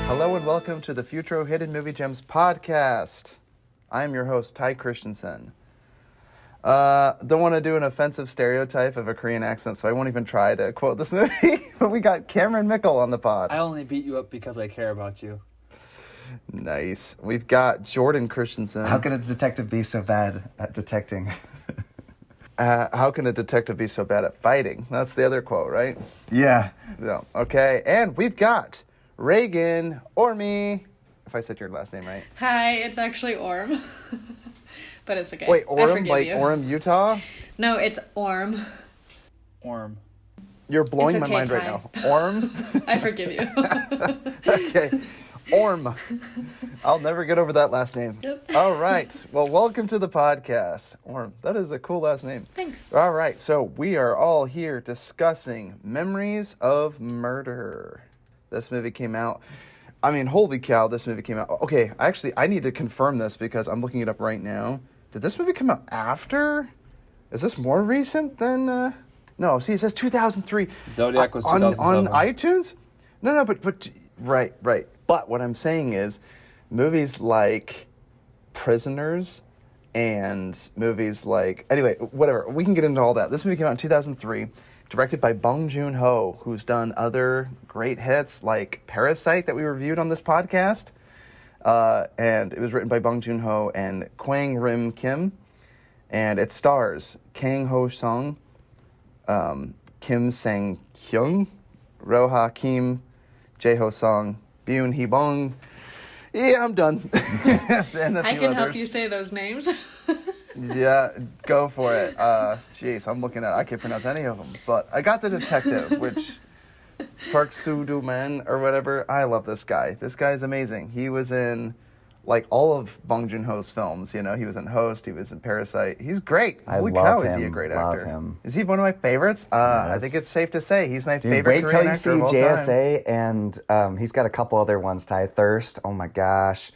Hello and welcome to the Futro Hidden Movie Gems podcast. I am your host, Ty Christensen. Don't want to do an offensive stereotype of a Korean accent, so I won't even try to quote this movie. But we got Cameron Mickle on the pod. I only beat you up because I care about you. Nice. We've got Jordan Christensen. How can a detective be so bad at detecting? How can a detective be so bad at fighting? That's the other quote, right? Yeah. Yeah. Okay. And we've got Reagan, or me, if I said your last name right. Hi, it's actually Orm. But it's okay. Wait, I Orem, forgive like you. Orem, Utah? No, it's Orm. Orm. You're blowing It's my okay, mind right Ty. now. Orm? I forgive you. Okay. Orm. I'll never get over that last name. Yep. All right. Well, welcome to the podcast. Orm, that is a cool last name. Thanks. All right. So we are all here discussing Memories of Murder. This movie came out. I mean, holy cow, this movie came out. Okay, actually, I need to confirm this because I'm looking it up right now. Did this movie come out after? Is this more recent than... No, see, it says 2003. Zodiac was on 2007. iTunes? No, but right. But what I'm saying is movies like Prisoners and movies like... Anyway, whatever. We can get into all that. This movie came out in 2003, directed by Bong Joon-ho, who's done other great hits like Parasite that we reviewed on this podcast. And it was written by Bong Joon-ho and Kwang Rim Kim. And it stars Kang-ho Song, Kim Sang-kyung, Roha Kim, Jae-ho Song, Byun Hee-bong. Yeah, I'm done. And a I few can help others. you say those names. Yeah, go for it. Jeez, I'm looking at I can't pronounce any of them. But I got the detective, which Park Soo-do-man or whatever. I love this guy. This guy's amazing. He was in like all of Bong Joon-ho's films. You know, he was in Host. He was in Parasite. He's great. Holy cow, is he a great actor? Him. Is he one of my favorites? I Yes. think it's safe to say he's my Dude, favorite wait till Korean you actor see of all JSA, and he's got a couple other ones. Ty Thirst. Oh my gosh,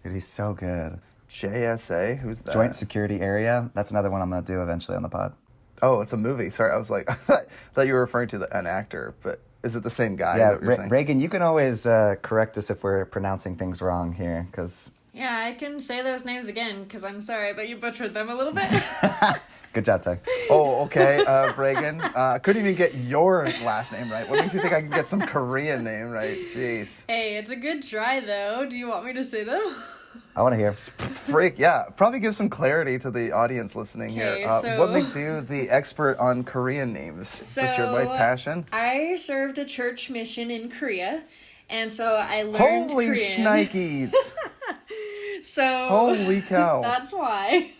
dude, he's so good. time. JSA? Who's that? Joint Security Area. That's another one I'm gonna do eventually on the pod. Oh, it's a movie. Sorry, I was like, I thought you were referring to an actor, but is it the same guy? Is Yeah, that what you're saying? Reagan, you can always correct us if we're pronouncing things wrong here, because Yeah, I can say those names again, because I'm sorry, but you butchered them a little bit. good job, Ty. Oh, okay, Reagan. I couldn't even get your last name right. What makes you think I can get some Korean name right? Jeez. Hey, it's a good try, though. Do you want me to say them? I want to hear. Freak, yeah. Probably give some clarity to the audience listening here. Okay, so- What makes you the expert on Korean names? Is this your life passion? I served a church mission in Korea, and so I learned Holy Korean. shnikes. So Holy cow. that's why.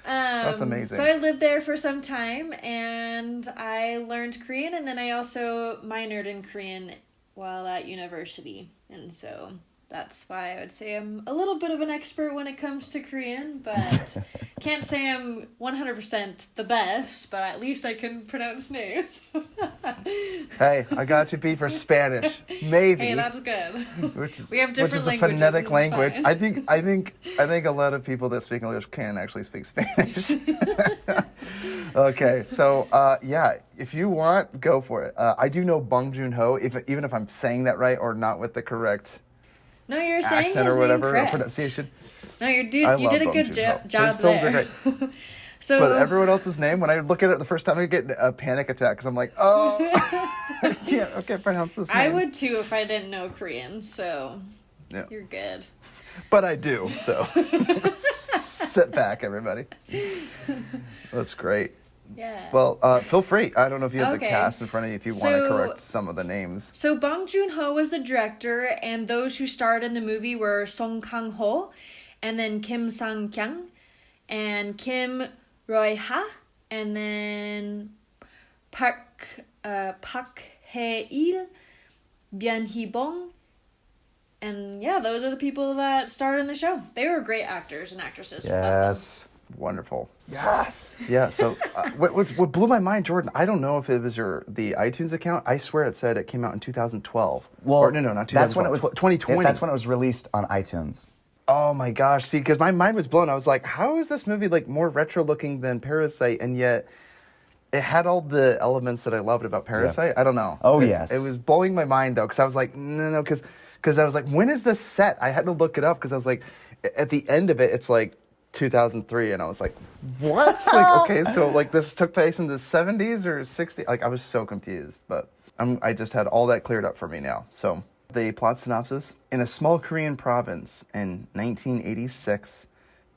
That's amazing. So I lived there for some time, and I learned Korean, and then I also minored in Korean while at university, and so that's why I would say I'm a little bit of an expert when it comes to Korean, but can't say I'm 100% the best, but at least I can pronounce names. Hey, I got you beat for Spanish. Maybe. Hey, that's good. Which is, We have different which is a languages, phonetic and it's language. fine. I think a lot of people that speak English can actually speak Spanish. Okay, so yeah, if you want, go for it. I do know Bong Joon-ho, even if I'm saying that right or not with the correct No, you're saying accent his or name whatever or correct. pronunciation. No, you I did love a Bong good Joon-ho. job His films are there. great. So, But everyone else's name, when I look at it the first time, I get a panic attack because I'm like, oh, I can't pronounce this name. I would too if I didn't know Korean, so Yeah. you're good. But I do, so sit back, everybody. That's great. Yeah. Well, feel free. I don't know if you have the Okay. cast in front of you if you want So- to correct some of the names. So Bong Joon-ho was the director, and those who starred in the movie were Song Kang-ho, and then Kim Sang-kyung, and Kim Roy-ha, and then Park Hae-il, Byun Hee-bong, and yeah, those are the people that starred in the show. They were great actors and actresses. Love them. Yes. Wonderful. Yes. Yeah. So, what blew my mind, Jordan? I don't know if it was the iTunes account. I swear it said it came out in 2012. Well, Or, no, not 2012. that's when it was 2020. That's when it was released on iTunes. Oh my gosh! See, because my mind was blown. I was like, "How is this movie like more retro looking than Parasite?" And yet, it had all the elements that I loved about Parasite. I don't know. Oh, It- yes. It was blowing my mind, though, because I was like, no, because I was like, when is this set? I had to look it up because I was like, at the end of it, it's like 2003, and I was like, what? Like, okay, so like this took place in the 70s or 60s? Like, I was so confused, but I just had all that cleared up for me now. So the plot synopsis: in a small Korean province in 1986,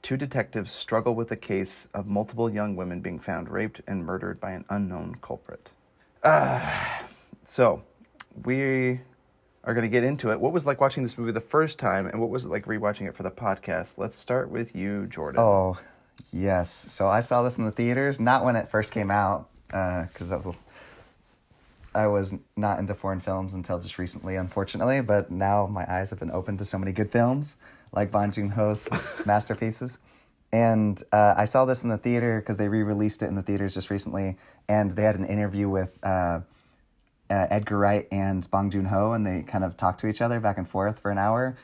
two detectives struggle with a case of multiple young women being found raped and murdered by an unknown culprit. So we are going to get into it. What was it like watching this movie the first time, and what was it like rewatching it for the podcast? Let's start with you, Jordan. Oh, yes. So I saw this in the theaters, not when it first came out, because I was not into foreign films until just recently, unfortunately. But now my eyes have been opened to so many good films, like Bong Joon-ho's masterpieces. And I saw this in the theater because they re-released it in the theaters just recently, and they had an interview with Edgar Wright and Bong Joon-ho, and they kind of talked to each other back and forth for an hour.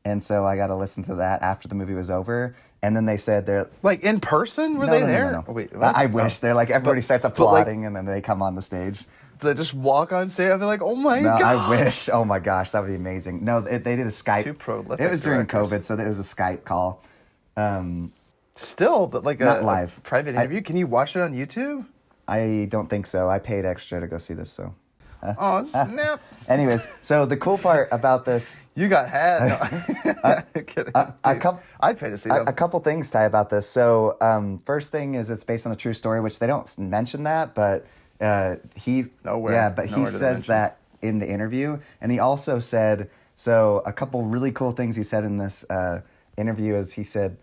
And so I got to listen to that after the movie was over. And then they said they're... Like, in person? Were they there? No. Oh, wait, what? I wish. They're like, everybody starts like- applauding, and then they come on the stage. They just walk on stage and be like, oh my No, god. I wish. Oh my gosh, that would be amazing. No, they did a Skype. Too prolific It was during directors. COVID, so it was a Skype call. Still, but like Not a live. private interview. Can you watch it on YouTube? I don't think so. I paid extra to go see this, so... Oh, snap. Anyways, so the cool part about this... You got had. No. Kidding. I'd pay to see them. A couple things, Ty, about this. So, first thing is it's based on a true story, which they don't mention that, but he... Nowhere. Yeah, but he Nowhere do they says mention that in the interview. And he also said... So, a couple really cool things he said in this interview is he said...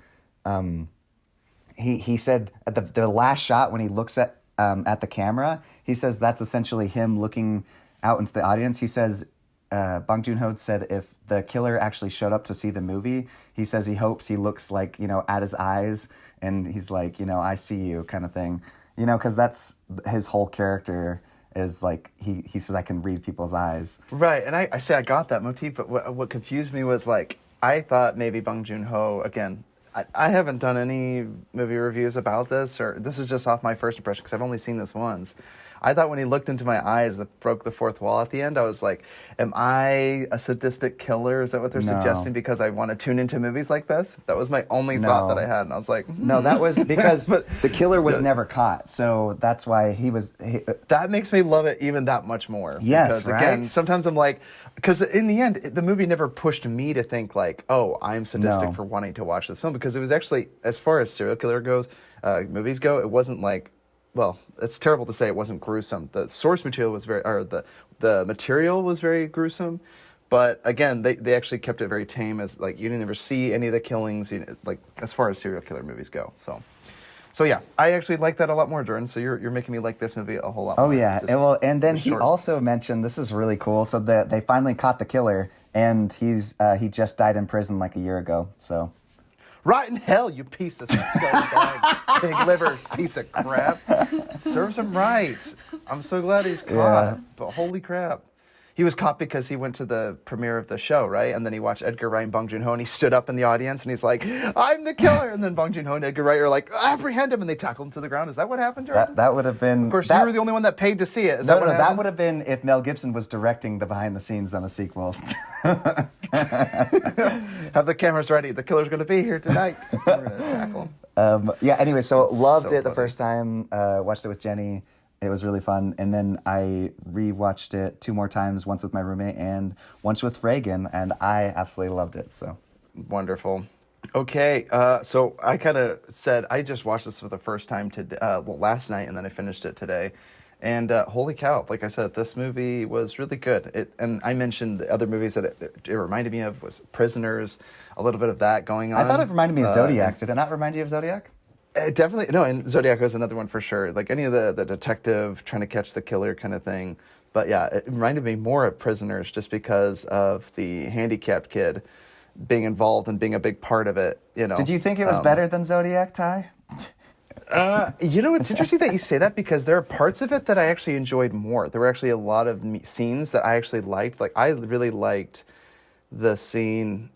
He said at the last shot when he looks at the camera, he says that's essentially him looking out into the audience. He says, Bong Joon-ho said if the killer actually showed up to see the movie, he says he hopes he looks like, at his eyes, and he's like, I see you kind of thing. Because that's his whole character is like, he says I can read people's eyes. Right, and I say I got that motif, but what confused me was like, I thought maybe Bong Joon-ho, again, I haven't done any movie reviews about this, or this is just off my first impression because I've only seen this once. I thought when he looked into my eyes that broke the fourth wall at the end, I was like, am I a sadistic killer? Is that what they're No. suggesting because I want to tune into movies like this? That was my only thought that I had, and I was like, No, that was because But- the killer was never caught, so that's why he was... that makes me love it even that much more. Yes, because, again, right? sometimes I'm like, because in the end, the movie never pushed me to think like, oh, I'm sadistic No. for wanting to watch this film, because it was actually, as far as serial killer goes, movies go, it wasn't like, well, it's terrible to say it wasn't gruesome. The source material was the material was very gruesome, but again, they actually kept it very tame, as like you didn't ever see any of the killings, like as far as serial killer movies go. So yeah, I actually like that a lot more, Jordan. So you're making me like this movie a whole lot more. Oh yeah, Just- and then just he short. also mentioned, this is really cool. So they finally caught the killer, and he just died in prison like a year ago. So Right in hell, you piece of scumbag, pig liver piece of crap. Serves him right. I'm so glad he's caught. Yeah. But holy crap. He was caught because he went to the premiere of the show, right? And then he watched Edgar Wright and Bong Joon-ho, and he stood up in the audience, and he's like, I'm the killer. And then Bong Joon-ho and Edgar Wright are like, apprehend him, and they tackle him to the ground. Is that what happened, Jordan? that would have been... Of course, that, you were the only one that paid to see it. Is No, that what that happened? would have been if Mel Gibson was directing the behind the scenes on a sequel. Have the cameras ready. The killer's going to be here tonight. We're going to tackle him. Yeah, anyway, so loved so it the funny. first time, watched it with Jenny. It was really fun. And then I rewatched it 2 more times, once with my roommate and once with Reagan, and I absolutely loved it. So Wonderful. Okay, so I kind of said I just watched this for the first time last night, and then I finished it today. And holy cow, like I said, this movie was really good. And I mentioned the other movies that it reminded me of was Prisoners, a little bit of that going on. I thought it reminded me of Zodiac. Did it not remind you of Zodiac? Definitely, no, and Zodiac was another one for sure. Like any of the detective trying to catch the killer kind of thing. But yeah, it reminded me more of Prisoners just because of the handicapped kid being involved and being a big part of it, Did you think it was better than Zodiac, Ty? It's interesting that you say that, because there are parts of it that I actually enjoyed more. There were actually a lot of scenes that I actually liked. Like I really liked the scene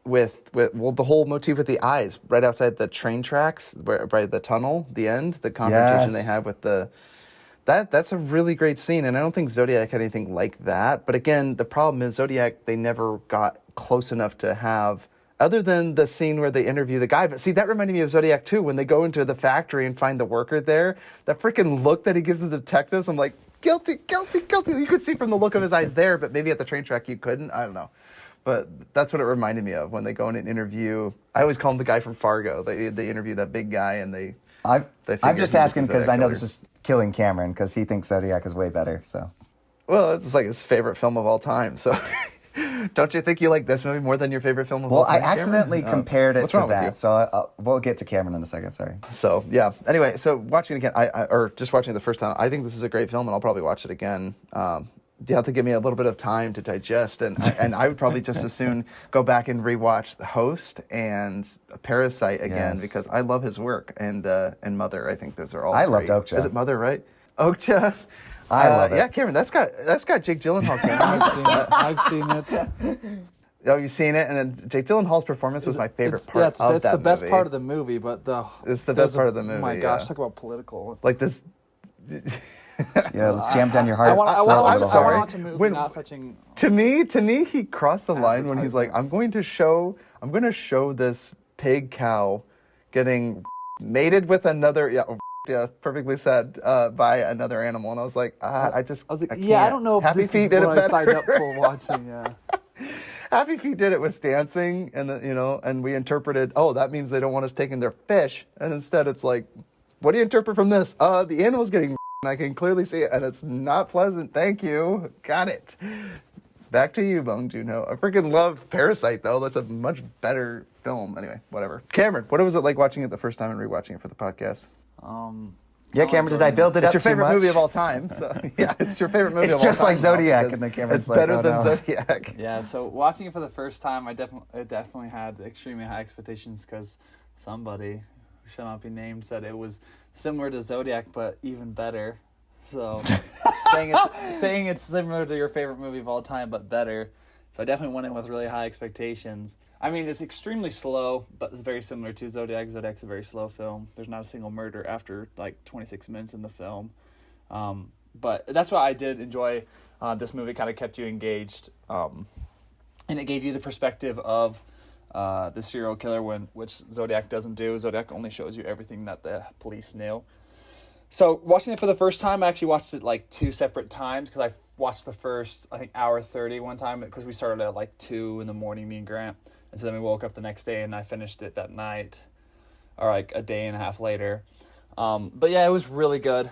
with well, the whole motif with the eyes right outside the train tracks, by the tunnel, the end, the confrontation they Yes. have with the. That's a really great scene, and I don't think Zodiac had anything like that. But again, the problem is Zodiac, they never got close enough to have, other than the scene where they interview the guy. But see, that reminded me of Zodiac too, when they go into the factory and find the worker there. That freaking look that he gives the detectives, I'm like, guilty, guilty, guilty. You could see from the look of his eyes there, but maybe at the train track you couldn't. I don't know. But that's what it reminded me of when they go in and interview. I always call him the guy from Fargo. They interview that big guy, and they I'm figure just he was asking the because Zodiac I know killer. this is killing Cameron because he thinks Zodiac is way better. So Well, it's like his favorite film of all time. So, don't you think you like this movie more than your favorite film of all well, I time? accidentally Cameron? compared it what's to wrong with you? that. So we'll get to Cameron in a second. Sorry. So yeah. Anyway, so watching it again, or just watching it the first time, I think this is a great film, and I'll probably watch it again. You have to give me a little bit of time to digest, and I would probably just as soon go back and rewatch The Host and Parasite again Yes. because I love his work, and Mother. I think those are all. I loved great. Okja. Is it Mother, right? Okja. I love it. Yeah, Cameron, that's got Jake Gyllenhaal. Cameron. I've seen it. Oh, you've seen it, and then Jake Gyllenhaal's performance was my favorite part That's of that the best movie. part of the movie, but It's the best part of the Oh movie, my gosh, yeah. talk about political. Like this. Yeah, let's jam down your heart. I want a little sorry. hard. to watch a movie When- not touching. To me, he crossed the line when he's like, I'm going to show this pig cow getting mated with another, yeah, perfectly said, by another animal. And I was like, I was like, I don't know if Happy this Feet is did it what I signed better. up for watching. Yeah. Happy Feet did it with dancing, and and we interpreted, oh, that means they don't want us taking their fish. And instead it's like, what do you interpret from this? The animal's getting and I can clearly see it, and it's not pleasant. Thank you. Got it. Back to you, Bong Joon-ho. I freaking love Parasite, though. That's a much better film. Anyway, whatever. Cameron, what was it like watching it the first time and rewatching it for the podcast? Yeah, Cameron, did I build it It's up your too favorite much? movie of all time. So yeah, it's your favorite movie It's of all time. just like now, Zodiac, because and then Cameron's it's like, better oh, than no. Zodiac. Yeah, so watching it for the first time, I definitely had extremely high expectations because somebody who shall not be named said it was similar to Zodiac but even better. So saying it's similar to your favorite movie of all time but better. So I definitely went in with really high expectations. I mean, it's extremely slow, but it's very similar to Zodiac. Zodiac's a very slow film. There's not a single murder after like 26 minutes in the film. But that's why I did enjoy this movie. Kind of kept you engaged. And it gave you the perspective of the serial killer, which Zodiac doesn't do. Zodiac only shows you everything that the police knew. So watching it for the first time, I actually watched it like 2 separate times because I watched the first, I think, hour 30 one time because we started at like 2 in the morning, me and Grant. And so then we woke up the next day and I finished it that night or like a day and a half later. But yeah, it was really good.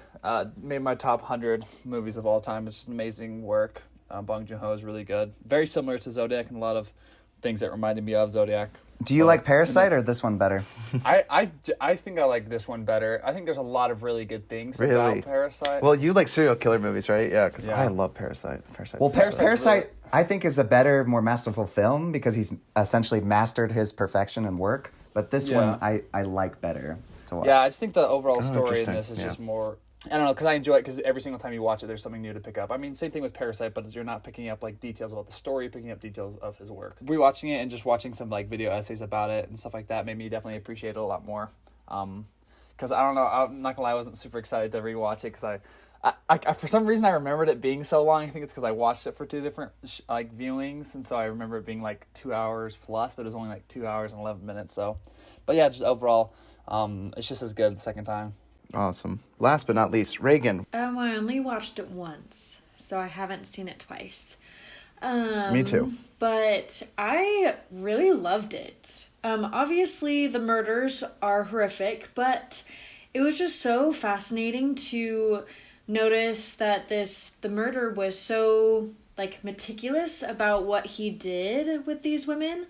Made my top 100 movies of all time. It's just amazing work. Bong Joon-ho is really good. Very similar to Zodiac and a lot of things that reminded me of Zodiac. Do you like Parasite or this one better? I think I like this one better. I think there's a lot of really good things Really? about Parasite. Well, you like serial killer movies, right? Yeah, because Yeah. I love Parasite. Well, Parasite's Parasite, really- I think, is a better, more masterful film because he's essentially mastered his perfection and work. But this one, I like better to watch. Yeah, I just think the overall story in interesting. this is Yeah. just more... I don't know, because I enjoy it because every single time you watch it, there's something new to pick up. I mean, same thing with Parasite, but you're not picking up, like, details about the story, you're picking up details of his work. Rewatching it and just watching some, like, video essays about it and stuff like that made me definitely appreciate it a lot more. Because, I don't know, I'm not gonna lie, I wasn't super excited to rewatch it because I for some reason, I remembered it being so long. I think it's because I watched it for 2 different, viewings, and so I remember it being, like, 2 hours plus, but it was only, like, 2 hours and 11 minutes, so... But, yeah, just overall, it's just as good the second time. Awesome. Last but not least, Reagan. I only watched it once, so I haven't seen it twice. Me too. But I really loved it. Obviously, the murders are horrific, but it was just so fascinating to notice that the murder was so, like, meticulous about what he did with these women,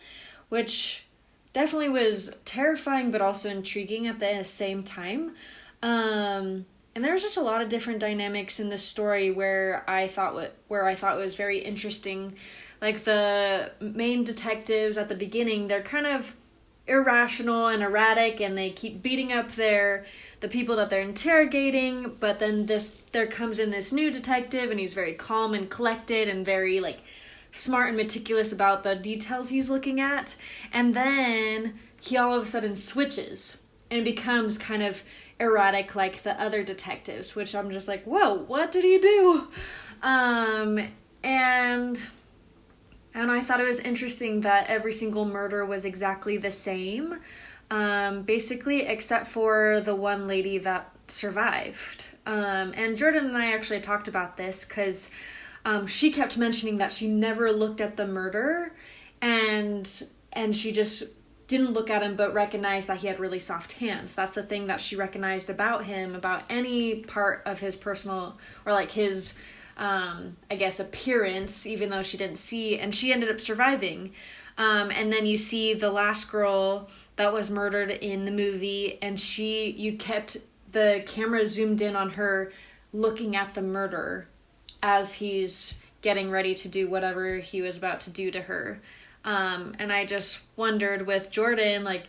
which definitely was terrifying but also intriguing at the same time. And there was just a lot of different dynamics in the story where I thought was very interesting. Like the main detectives at the beginning, they're kind of irrational and erratic, and they keep beating up the people that they're interrogating. But then there comes in this new detective, and he's very calm and collected and very, like, smart and meticulous about the details he's looking at. And then he all of a sudden switches and becomes kind of erratic like the other detectives, which I'm just like, whoa, what did he do? And I thought it was interesting that every single murder was exactly the same, basically, except for the one lady that survived. And Jordan and I actually talked about this because she kept mentioning that she never looked at the murder, and she just didn't look at him but recognized that he had really soft hands. That's the thing that she recognized about him, about any part of his personal, or like his I guess appearance, even though she didn't see, and she ended up surviving. And then you see the last girl that was murdered in the movie, and you kept the camera zoomed in on her looking at the murder as he's getting ready to do whatever he was about to do to her. And I just wondered with Jordan, like,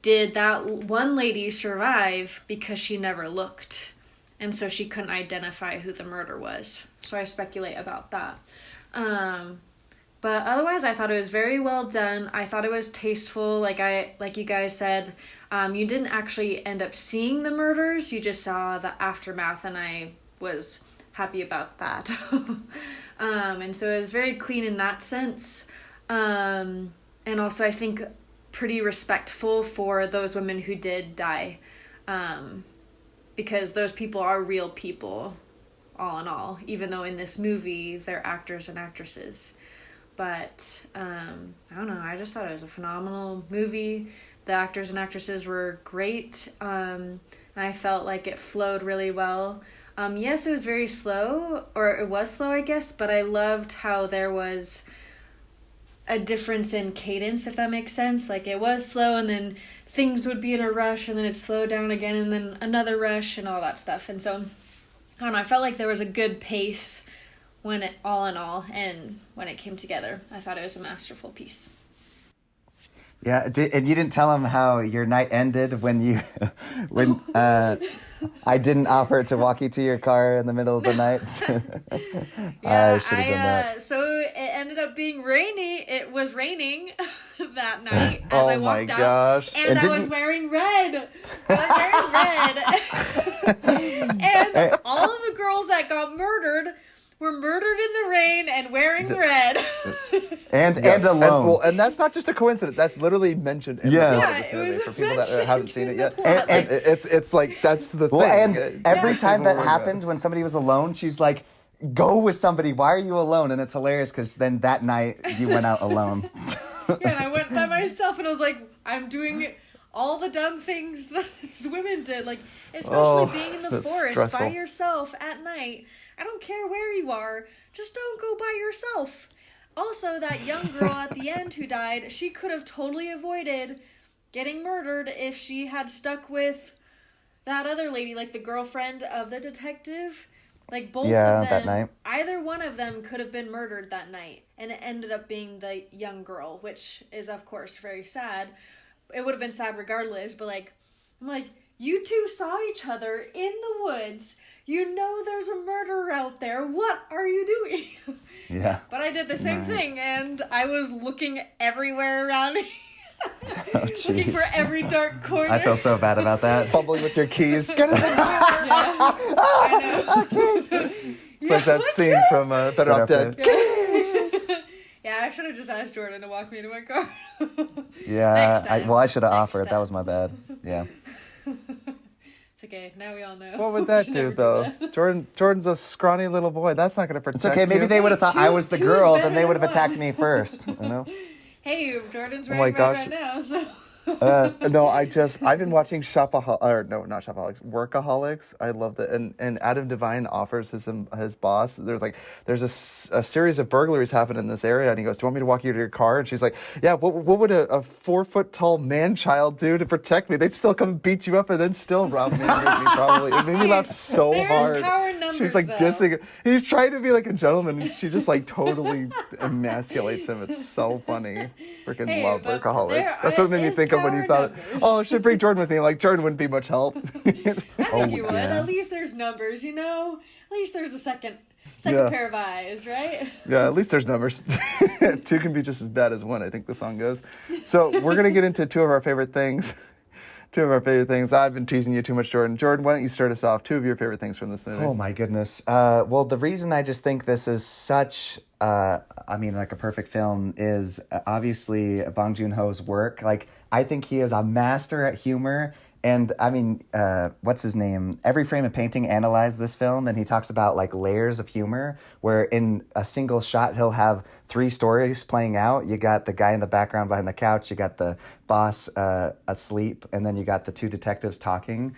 did that one lady survive because she never looked? And so she couldn't identify who the murder was. So I speculate about that. But otherwise, I thought it was very well done. I thought it was tasteful. Like you guys said, you didn't actually end up seeing the murders. You just saw the aftermath, and I was happy about that. And so it was very clean in that sense. And also, I think pretty respectful for those women who did die. Because those people are real people, all in all, even though in this movie they're actors and actresses. But I don't know, I just thought it was a phenomenal movie. The actors and actresses were great. And I felt like it flowed really well. Yes, it was very slow, or it was slow, I guess, but I loved how there was a difference in cadence, if that makes sense. Like, it was slow, and then things would be in a rush, and then it'd slow down again, and then another rush, and all that stuff. And so, I don't know, I felt like there was a good pace when it, all in all, and when it came together. I thought it was a masterful piece. Yeah, and you didn't tell him how your night ended when I didn't offer to walk you to your car in the middle of the night. Yeah, I should have done that. So it ended up being rainy. It was raining that night as I walked out. Gosh. And I was wearing red. And all of the girls that got murdered were murdered in the rain and wearing red. and alone. And that's not just a coincidence. That's literally mentioned in this movie for people that haven't seen it yet. And it's like, that's the thing. And every time that happened, when somebody was alone, she's like, go with somebody. Why are you alone? And it's hilarious because then that night you went out alone. Yeah, and I went by myself, and I was like, I'm doing all the dumb things that these women did. Like, especially being in the forest stressful. by yourself at night. I don't care where you are, just don't go by yourself. Also, that young girl at the end who died, she could have totally avoided getting murdered if she had stuck with that other lady, like the girlfriend of the detective. Like, both of them, that night. Either one of them could have been murdered that night, and it ended up being the young girl, which is, of course, very sad. It would have been sad regardless, but, like, I'm like, you two saw each other in the woods. You know there's a murderer out there. What are you doing? Yeah. But I did the same thing, and I was looking everywhere around me. Looking for every dark corner. I feel so bad about that. Fumbling with your keys. Get in the door. I know. It's like that scene from Better Off Dead. Yeah, I should have just asked Jordan to walk me to my car. Yeah, Next time. I should have Next offered. That time. was my bad. Yeah. It's okay. Now we all know. What would that Should do, never though? that. Jordan's a scrawny little boy. That's not going to protect It's okay. Maybe you. they would have thought I was the Two is girl, better then they would have than attacked one. me first. You know. Hey, Jordan's Oh my wearing red gosh. right now, so. No, I've been watching not Shopaholics, Workaholics. I love that. And Adam Devine offers his boss. There's a series of burglaries happen in this area, and he goes, "Do you want me to walk you to your car?" And she's like, "Yeah. What would a 4-foot-tall man child do to protect me? They'd still come beat you up and then still rob me and hurt me probably." It made me laugh so There's hard. power in numbers, She's like though. dissing. He's trying to be like a gentleman, and she just like totally emasculates him. It's so funny. Freaking Hey, love but Workaholics. there That's what made me is think of when you thought, oh, I should bring Jordan with me. Like, Jordan wouldn't be much help. I think you would. yeah. At least there's numbers, you know? At least there's a second Yeah. pair of eyes, right? Yeah, at least there's numbers. Two can be just as bad as one, I think the song goes. So we're going to get into two of our favorite things. I've been teasing you too much, Jordan. Jordan, why don't you start us off? Two of your favorite things from this movie. Oh my goodness. Well, the reason I just think this is such, like a perfect film is obviously Bong Joon-ho's work. Like, I think he is a master at humor. And I mean, what's his name? Every Frame of Painting analyzed this film, and he talks about like layers of humor, where in a single shot he'll have three stories playing out. You got the guy in the background behind the couch, you got the boss asleep, and then you got the two detectives talking,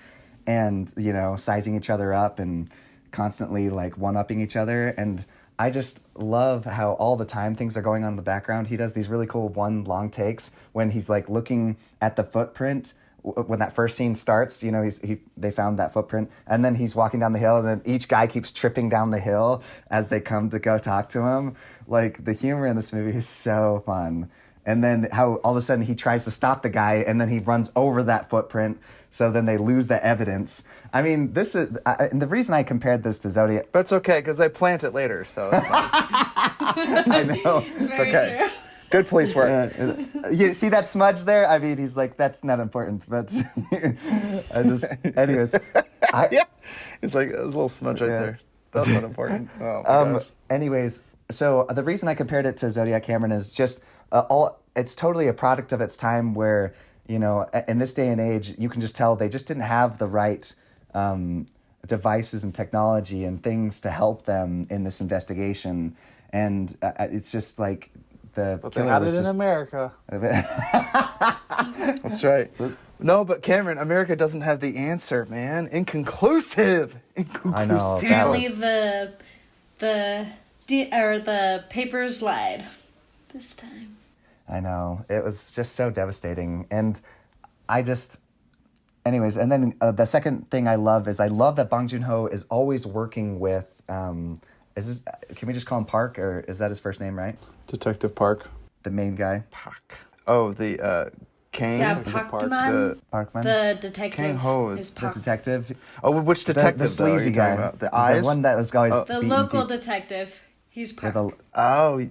and sizing each other up and constantly like one-upping each other. And I just love how all the time things are going on in the background. He does these really cool long takes when he's like looking at the footprint. When that first scene starts, they found that footprint, and then he's walking down the hill, and then each guy keeps tripping down the hill as they come to go talk to him. Like, the humor in this movie is so fun. And then how all of a sudden he tries to stop the guy, and then he runs over that footprint, so then they lose the evidence. I mean, this is and the reason I compared this to Zodiac. But it's okay, because they plant it later, so it's fine. I know. It's okay. Good police work. You see that smudge there? I mean, he's like, that's not important, but anyways. Yeah. It's like a little smudge right there. That's not important. Oh, my gosh. Anyways, so the reason I compared it to Zodiac Cameron is just it's totally a product of its time where, in this day and age, you can just tell they just didn't have the right devices and technology and things to help them in this investigation. And it's just like, but they had it in America. That's right. No, but Cameron, America doesn't have the answer, man. Inconclusive. I know. Apparently the papers lied this time. I know. It was just so devastating. And anyways, and then the second thing I love that Bong Joon-ho is always working with, can we just call him Park, or is that his first name, right? Detective Park. The main guy. Park. Oh, the Kang. Parkman. The detective. Kang-ho is the detective. Oh, which detective? The sleazy guy. about? The eyes. The one that was always the local detective. He's Park. Oh,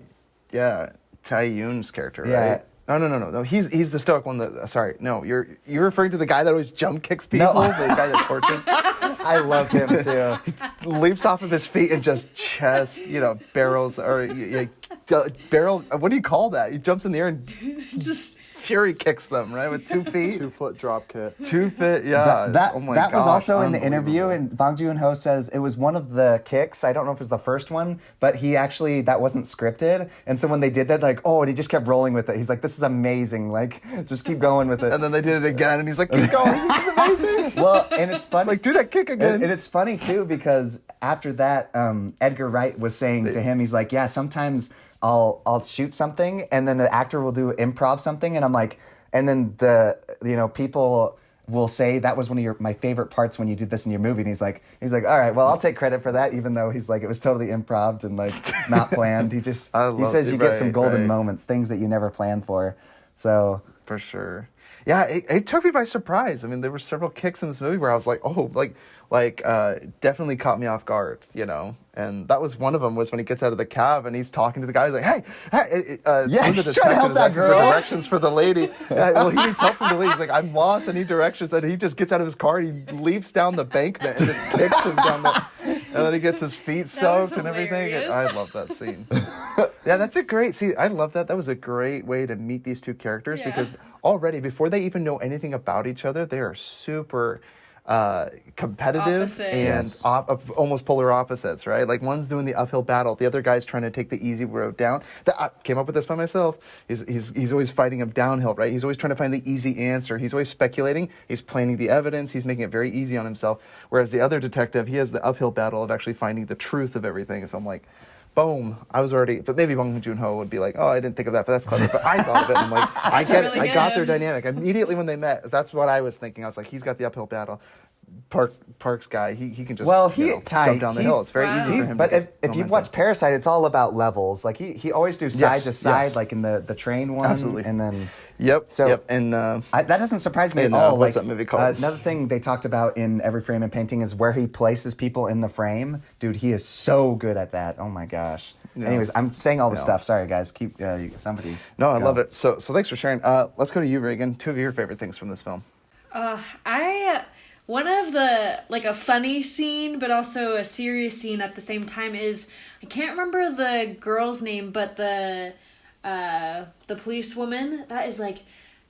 yeah, Tae-yoon's character, Yeah. right? No. He's the stoic one. Sorry, no. You're referring to the guy that always jump kicks people. No. The guy that torches. I love him too. Leaps off of his feet and just barrels or barrel. What do you call that? He jumps in the air and Just fury kicks them, right, with 2 feet. 2-foot drop kick. 2 feet, yeah. That oh my was gosh, also in the interview, and Bong Joon-ho says it was one of the kicks. I don't know if it was the first one, but that wasn't scripted. And so when they did that, and he just kept rolling with it. He's like, "This is amazing! Like, just keep going with it." And then they did it again, and he's like, "Keep going! This is amazing!" Well, and it's funny. Like, do that kick again. And it's funny too because after that, Edgar Wright was saying to him, he's like, "Yeah, sometimes I'll shoot something, and then the actor will do improv something, and I'm like." And then people will say that was one of my favorite parts when you did this in your movie. And he's like, all right, well, I'll take credit for that, even though he's like, it was totally improv and like not planned. He says you get some golden moments, things that you never planned for. So for sure. Yeah, it took me by surprise. I mean, there were several kicks in this movie where I was like, oh, definitely caught me off guard, And that was one of them, was when he gets out of the cab and he's talking to the guy. He's like, hey, he's trying to help that girl. For directions for the lady. Well, he needs help from the lady. He's like, I'm lost. I need directions. And he just gets out of his car and he leaps down the embankment and just kicks him down and then he gets his feet soaked and everything. And I love that scene. Yeah, I love that. That was a great way to meet these two characters because already, before they even know anything about each other, they are super competitive and almost polar opposites, right? Like, one's doing the uphill battle, the other guy's trying to take the easy road down. I came up with this by myself. He's always fighting him downhill, right? He's always trying to find the easy answer. He's always speculating. He's planning the evidence. He's making it very easy on himself. Whereas the other detective, he has the uphill battle of actually finding the truth of everything. So I'm like, boom, but maybe Bong Joon-ho would be like, oh, I didn't think of that, but that's clever. But I thought of it, and I'm like, I get it. I got their dynamic. Immediately when they met, that's what I was thinking. I was like, he's got the uphill battle. Park's guy, he can just Ty, jump down the hill. It's very easy for him. But to get if you've momentum. watched Parasite, it's all about levels. Like he always do side to side, like in the train one. Absolutely. And then Yep. And that doesn't surprise me at and, all. what's that movie called? Another thing they talked about in Every Frame and Painting is where he places people in the frame. Dude, he is so good at that. Oh my gosh. Yeah. Anyways, I'm saying all this stuff. Sorry, guys. Keep somebody. No, I love it. So thanks for sharing. Let's go to you, Reagan. 2 of your favorite things from this film. One of the, like, a funny scene, but also a serious scene at the same time is, I can't remember the girl's name, but the policewoman that is like,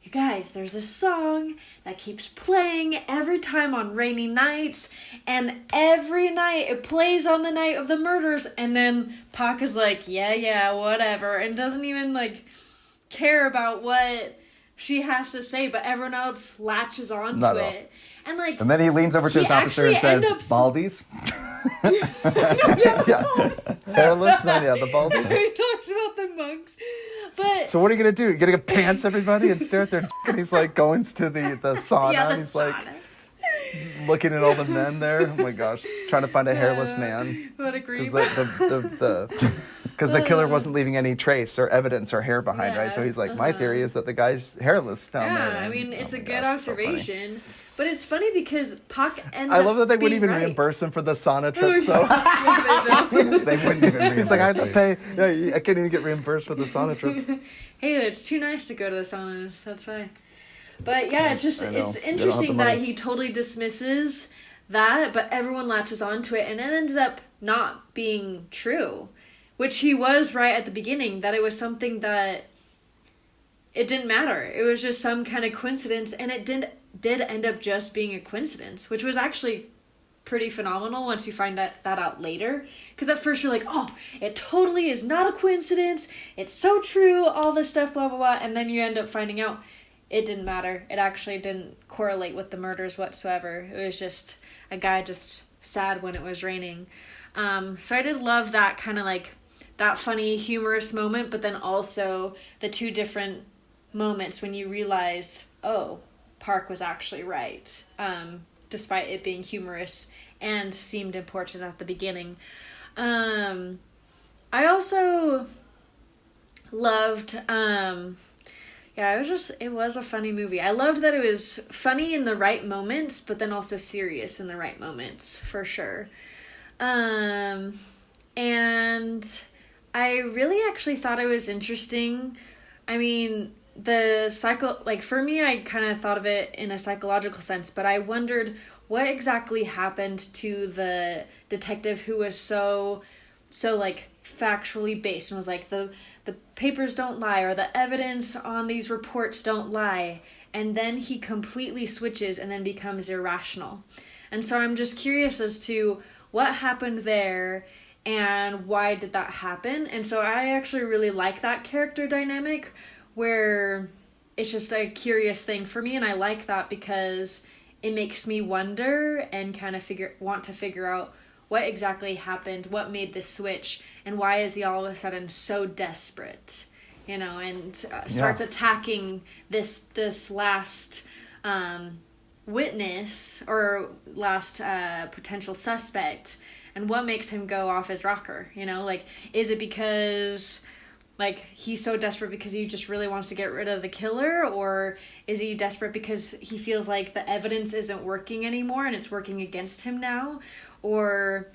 you guys, there's this song that keeps playing every time on rainy nights, and every night it plays on the night of the murders, and then Pac is like, yeah, whatever, and doesn't even, like, care about what she has to say, but everyone else latches onto it. And like, and then he leans over to his officer and says, "Baldies." Hairless men, the Baldies. He talks about the monks, but so what are you gonna do? You're gonna pants everybody and stare at their and he's like going to the sauna. Yeah, the and he's sauna. like looking at all the men there. Oh my gosh, trying to find a hairless man. What a creep. Because the killer wasn't leaving any trace or evidence or hair behind, right? So he's like, my theory is that the guy's hairless down there. Yeah, I mean, it's a good observation. So but it's funny because Pac ends I up love that they wouldn't being even right. reimburse him for the sauna trips, though. They wouldn't even reimburse. He's like, I have to pay. Yeah, I can't even get reimbursed for the sauna trips. Hey, it's too nice to go to the saunas. That's why. But yeah, it's just, I know. it's They don't have interesting the that money. he totally dismisses that, but everyone latches onto it, and it ends up not being true. Which he was right at the beginning, that it was something that it didn't matter. It was just some kind of coincidence, and it did end up just being a coincidence, which was actually pretty phenomenal once you find that out later. Because at first you're like, oh, it totally is not a coincidence. It's so true, all this stuff, blah, blah, blah. And then you end up finding out it didn't matter. It actually didn't correlate with the murders whatsoever. It was just a guy just sad when it was raining. So I did love that kind of like that funny, humorous moment, but then also the two different moments when you realize, oh, Park was actually right, despite it being humorous and seemed important at the beginning. I also loved, it was a funny movie. I loved that it was funny in the right moments, but then also serious in the right moments, for sure. And I really actually thought it was interesting. I mean, for me, I kind of thought of it in a psychological sense, but I wondered what exactly happened to the detective who was so like factually based and was like, the papers don't lie, or the evidence on these reports don't lie, and then he completely switches and then becomes irrational. And so I'm just curious as to what happened there and why did that happen. And so I actually really like that character dynamic where it's just a curious thing for me, and I like that because it makes me wonder and kind of want to figure out what exactly happened, what made this switch, and why is he all of a sudden so desperate, and starts attacking this last witness or last potential suspect, and what makes him go off his rocker, is it because he's so desperate because he just really wants to get rid of the killer, or is he desperate because he feels like the evidence isn't working anymore and it's working against him now, or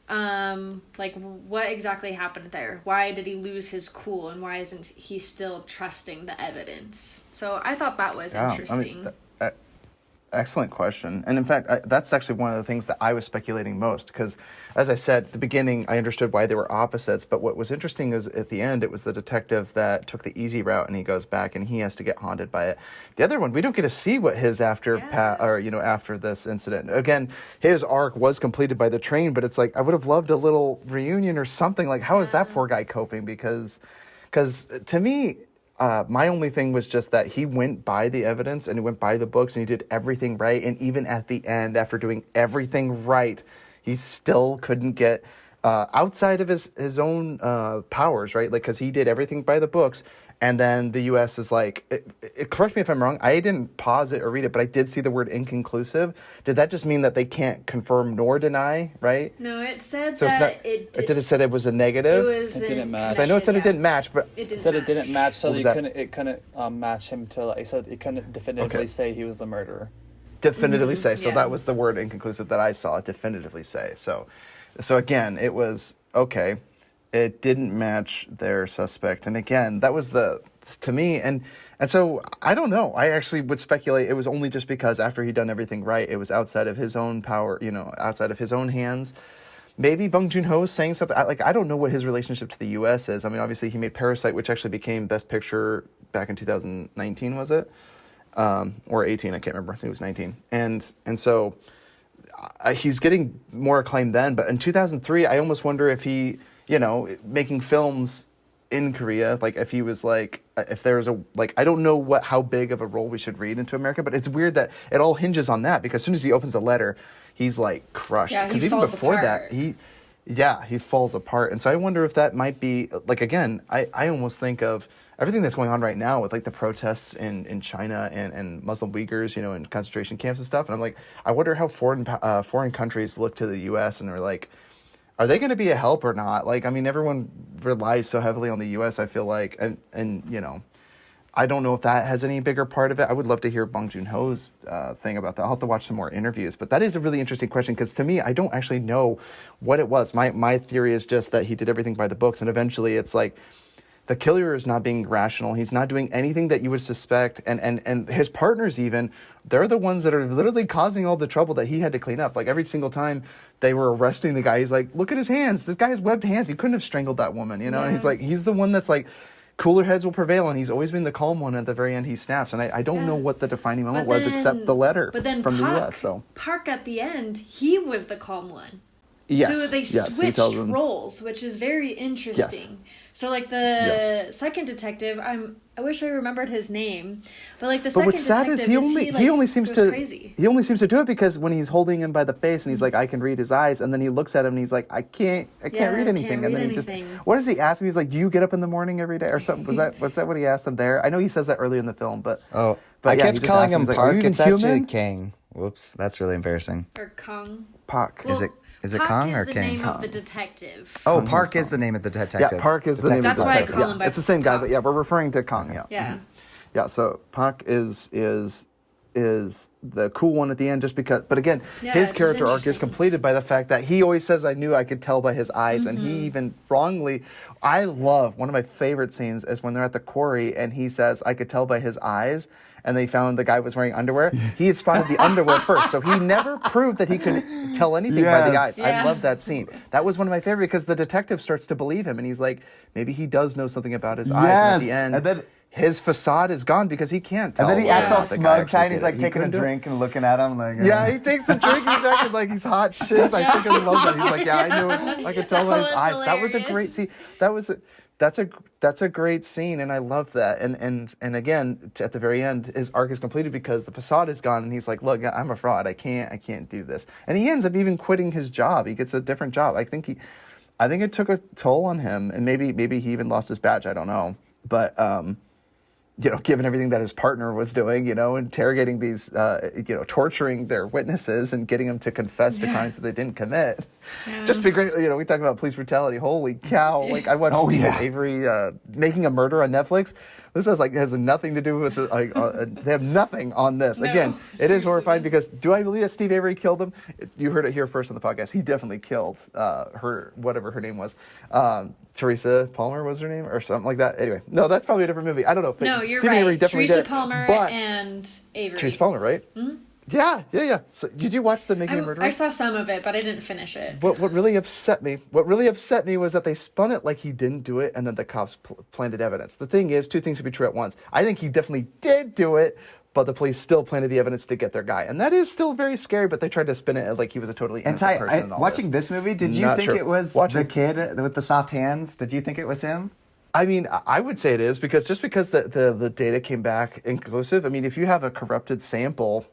what exactly happened there? Why did he lose his cool, and why isn't he still trusting the evidence? So I thought that was interesting. Excellent question. And in fact, that's actually one of the things that I was speculating most, because as I said at the beginning, I understood why they were opposites, but what was interesting is at the end, it was the detective that took the easy route and he goes back and he has to get haunted by it. The other one, we don't get to see what his after this incident. Again, his arc was completed by the train, but it's like, I would have loved a little reunion or something. Like, how is that poor guy coping? Because to me, my only thing was just that he went by the evidence and he went by the books and he did everything right. And even at the end, after doing everything right, he still couldn't get outside of his own powers, right? Like, because he did everything by the books. And then the U.S. is like, correct me if I'm wrong, I didn't pause it or read it, but I did see the word inconclusive. Did that just mean that they can't confirm nor deny, right? No, it said So that did it say it was a negative? It was It didn't match. Because I know it said it didn't match, but It said it didn't match, so What was it couldn't match him to. It said it couldn't definitively say he was the murderer. definitively say. So yeah. that was the word inconclusive that I saw, definitively say. So again, it was, okay, it didn't match their suspect. And again, that was to me, and so I don't know. I actually would speculate it was only just because after he'd done everything right, it was outside of his own power, outside of his own hands. Maybe Bong Joon-ho is saying something. I don't know what his relationship to the U.S. is. I mean, obviously he made Parasite, which actually became Best Picture back in 2019, was it? Or 18, I can't remember. I think it was 19. And so he's getting more acclaim then. But in 2003, I almost wonder if he, making films in Korea, like if he was like, if there's I don't know how big of a role we should read into America, but it's weird that it all hinges on that, because as soon as he opens the letter, he's like crushed. Yeah, Because he even falls before apart. that, he falls apart. And so I wonder if that might be, like, again, I almost think of everything that's going on right now with like the protests in China and Muslim Uyghurs, in concentration camps and stuff. And I'm like, I wonder how foreign countries look to the U.S. and are like, are they going to be a help or not? Like, I mean, everyone relies so heavily on the U.S., I feel like, and I don't know if that has any bigger part of it. I would love to hear Bong Joon-ho's thing about that. I'll have to watch some more interviews. But that is a really interesting question, because to me, I don't actually know what it was. My theory is just that he did everything by the books, and eventually it's like the killer is not being rational. He's not doing anything that you would suspect. And his partners even, they're the ones that are literally causing all the trouble that he had to clean up. Like every single time they were arresting the guy, he's like, look at his hands. This guy has webbed hands. He couldn't have strangled that woman, Yeah. And he's the one that's like, cooler heads will prevail, and he's always been the calm one. At the very end, he snaps. And I don't know what the defining moment was, except the letter from the U.S. So Park at the end, he was the calm one. yes, So they yes, he switched tells him, roles, which is very interesting. So like the second detective, I wish I remembered his name, but like the But second what's sad detective is he only seems goes to crazy. he only seems to do it because when he's holding him by the face and he's like, I can read his eyes, and then he looks at him and he's like, I can't read anything, and then he just, what does he ask him? He's like, do you get up in the morning every day or something? Was that what he asked him there? I know he says that earlier in the film, but I yeah, he kept just calling asked him he's like, "Are you Park. even It's actually human?" Kang. Whoops, that's really embarrassing. Or Kang. Park. Is it Park Kang is or the Kang? name of the detective. Oh, Kang Park is is the name of the detective. Yeah, Park is the name of That's the why I detective. call Yeah, him by it's the same guy, Park. but yeah, we're referring to Kang. Yeah. Yeah. Yeah, so Pak is the cool one at the end, just because. But again, Yeah, his it's just character arc is interesting. completed by the fact that he always says, "I knew I could tell by his eyes," and he even wrongly. I love one of my favorite scenes is when they're at the quarry and he says, "I could tell by his eyes." And they found the guy was wearing underwear. He had spotted the underwear first, so he never proved that he could tell anything by the eyes. Yeah. I love that scene. That was one of my favorite because the detective starts to believe him, and he's like, maybe he does know something about his eyes. And at the Yes, end, and then- his facade is gone because he can't tell. And then he whether acts or all not the guy smug, actually tiny. did He's it. like He taking a couldn't do it. drink and looking at him like. Yeah, he takes the drink. He's acting like he's hot shiz. I think I love that. He's like, yeah, I knew it. I could tell by his That eyes. was That was a hilarious. great scene. That's a great scene, and I love that. And again, at the very end, his arc is completed because the facade is gone, and he's like, look, I'm a fraud. I can't do this. And he ends up even quitting his job. He gets a different job. I think it took a toll on him, and maybe he even lost his badge. I don't know, but. Given everything that his partner was doing, interrogating these, torturing their witnesses and getting them to confess to crimes that they didn't commit. Just figuring, we talk about police brutality. Holy cow. Like, I watched Stephen Avery Making a Murder on Netflix. This has nothing to do with they have nothing on this. No, Again, it is seriously. horrifying because do I believe that Steve Avery killed him? You heard it here first on the podcast. He definitely killed her, whatever her name was. Teresa Palmer was her name or something like that. Anyway, no, that's probably a different movie. I don't know. But No, you're Stephen right. Avery definitely Teresa did it. Palmer But and Avery. Teresa Palmer, right? Mm-hmm. Yeah. So, did you watch the Making a Murderer? I saw some of it, but I didn't finish it. What really upset me was that they spun it like he didn't do it, and then the cops planted evidence. The thing is, two things could be true at once. I think he definitely did do it, but the police still planted the evidence to get their guy, and that is still very scary. But they tried to spin it like he was a totally innocent person. And all watching this movie, did you Not think sure. it was the kid with the soft hands? Did you think it was him? I mean, I would say it is because the data came back inconclusive. I mean, if you have a corrupted sample,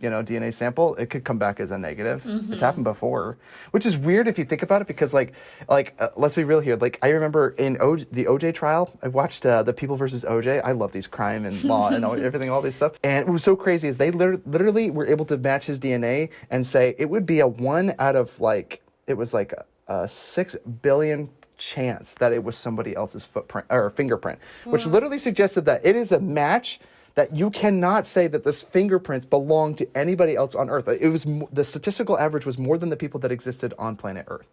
DNA sample, it could come back as a negative. It's happened before, which is weird if you think about it, because let's be real here. Like, I remember in the OJ trial, I watched The People versus OJ. I love these crime and law and everything, all this stuff. And it was so crazy is they literally were able to match his DNA and say it would be a 1 out of it was like a 6 billion chance that it was somebody else's footprint or fingerprint, which literally suggested that it is a match that you cannot say that this fingerprints belong to anybody else on Earth. It was the statistical average was more than the people that existed on planet Earth.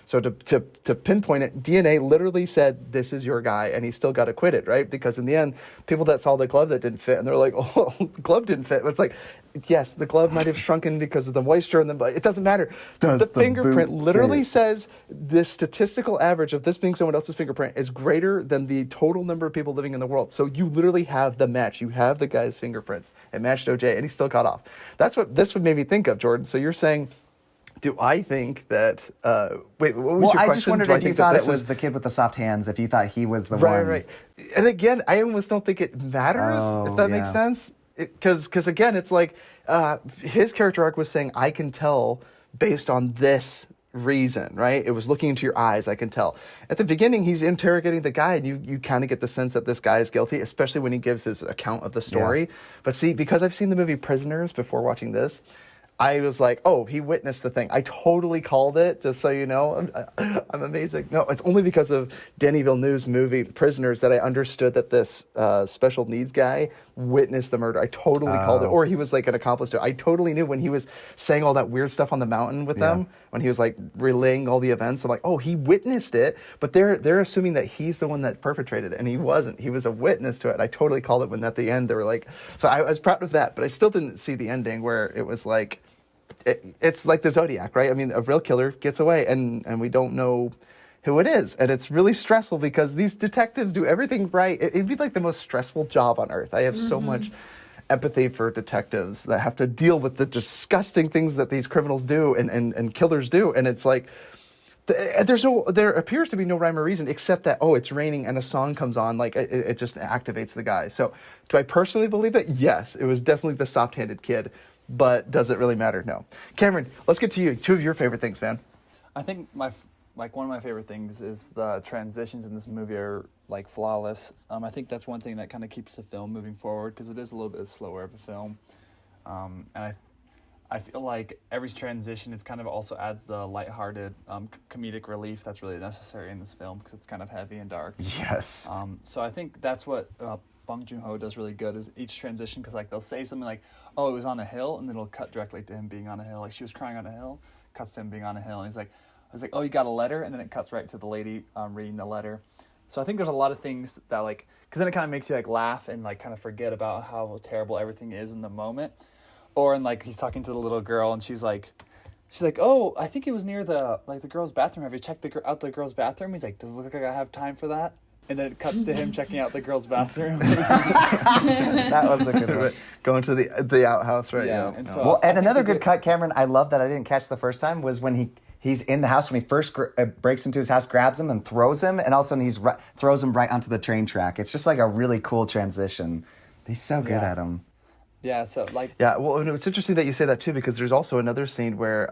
So to pinpoint it, DNA literally said, this is your guy, and he still got acquitted, right? Because in the end, people that saw the glove that didn't fit, and they're like, oh, the glove didn't fit. But it's like, yes, the glove might have shrunken because of the moisture, and it doesn't matter. The fingerprint literally says the statistical average of this being someone else's fingerprint is greater than the total number of people living in the world. So you literally have the match. You have the guy's fingerprints. It matched OJ, and he still got off. That's what this would make me think of, Jordan. So you're saying, do I think that... wait, what was your question? I just wondered if you thought it was the kid with the soft hands, if you thought he was the one. Right. And again, I almost don't think it matters, if that makes sense. Because again, it's like his character arc was saying, I can tell based on this reason, right? It was looking into your eyes, I can tell. At the beginning, he's interrogating the guy, and you kind of get the sense that this guy is guilty, especially when he gives his account of the story. Yeah. But see, because I've seen the movie Prisoners before watching this, I was like, oh, he witnessed the thing. I totally called it, just so you know. I'm amazing. No, it's only because of Denis Villeneuve's movie Prisoners that I understood that this special needs guy witnessed the murder. I totally called it. Or he was like an accomplice to it. I totally knew when he was saying all that weird stuff on the mountain with them, when he was like relaying all the events. I'm like, oh, he witnessed it, but they're assuming that he's the one that perpetrated it, and he wasn't. He was a witness to it. And I totally called it when at the end they were like, so I was proud of that, but I still didn't see the ending where it was like, it's like the Zodiac, right? I mean, a real killer gets away, and we don't know who it is. And it's really stressful because these detectives do everything right. It'd be like the most stressful job on earth. I have so much empathy for detectives that have to deal with the disgusting things that these criminals do and killers do. And it's like, there appears to be no rhyme or reason except that, oh, it's raining and a song comes on. Like, it just activates the guy. So do I personally believe it? Yes, it was definitely the soft-handed kid. But does it really matter? No. Cameron, let's get to you. 2 of your favorite things, man. I think one of my favorite things is the transitions in this movie are like flawless. I think that's one thing that kind of keeps the film moving forward because it is a little bit slower of a film. And I feel like every transition, it kind of also adds the lighthearted comedic relief that's really necessary in this film because it's kind of heavy and dark. Yes. So I think that's what Bong Joon-ho does really good is each transition because like they'll say something like, oh, it was on a hill, and then it'll cut directly to him being on a hill. Like she was crying on a hill, cuts to him being on a hill, and I was like, oh, you got a letter, and then it cuts right to the lady reading the letter. So I think there's a lot of things that like, because then it kind of makes you like laugh and like kind of forget about how terrible everything is in the moment. Or in like he's talking to the little girl, and she's like, oh, I think it was near the girl's bathroom. Have you checked out the girl's bathroom? He's like, does it look like I have time for that? And then it cuts to him checking out the girl's bathroom. That was a good one. Going to the outhouse, right? Yeah. And another good cut, Cameron, I love that I didn't catch the first time, was when he's in the house, when he first breaks into his house, grabs him and throws him, and all of a sudden he throws him right onto the train track. It's just like a really cool transition. He's so good at him. Yeah, so like... Yeah, well, it's interesting that you say that too, because there's also another scene where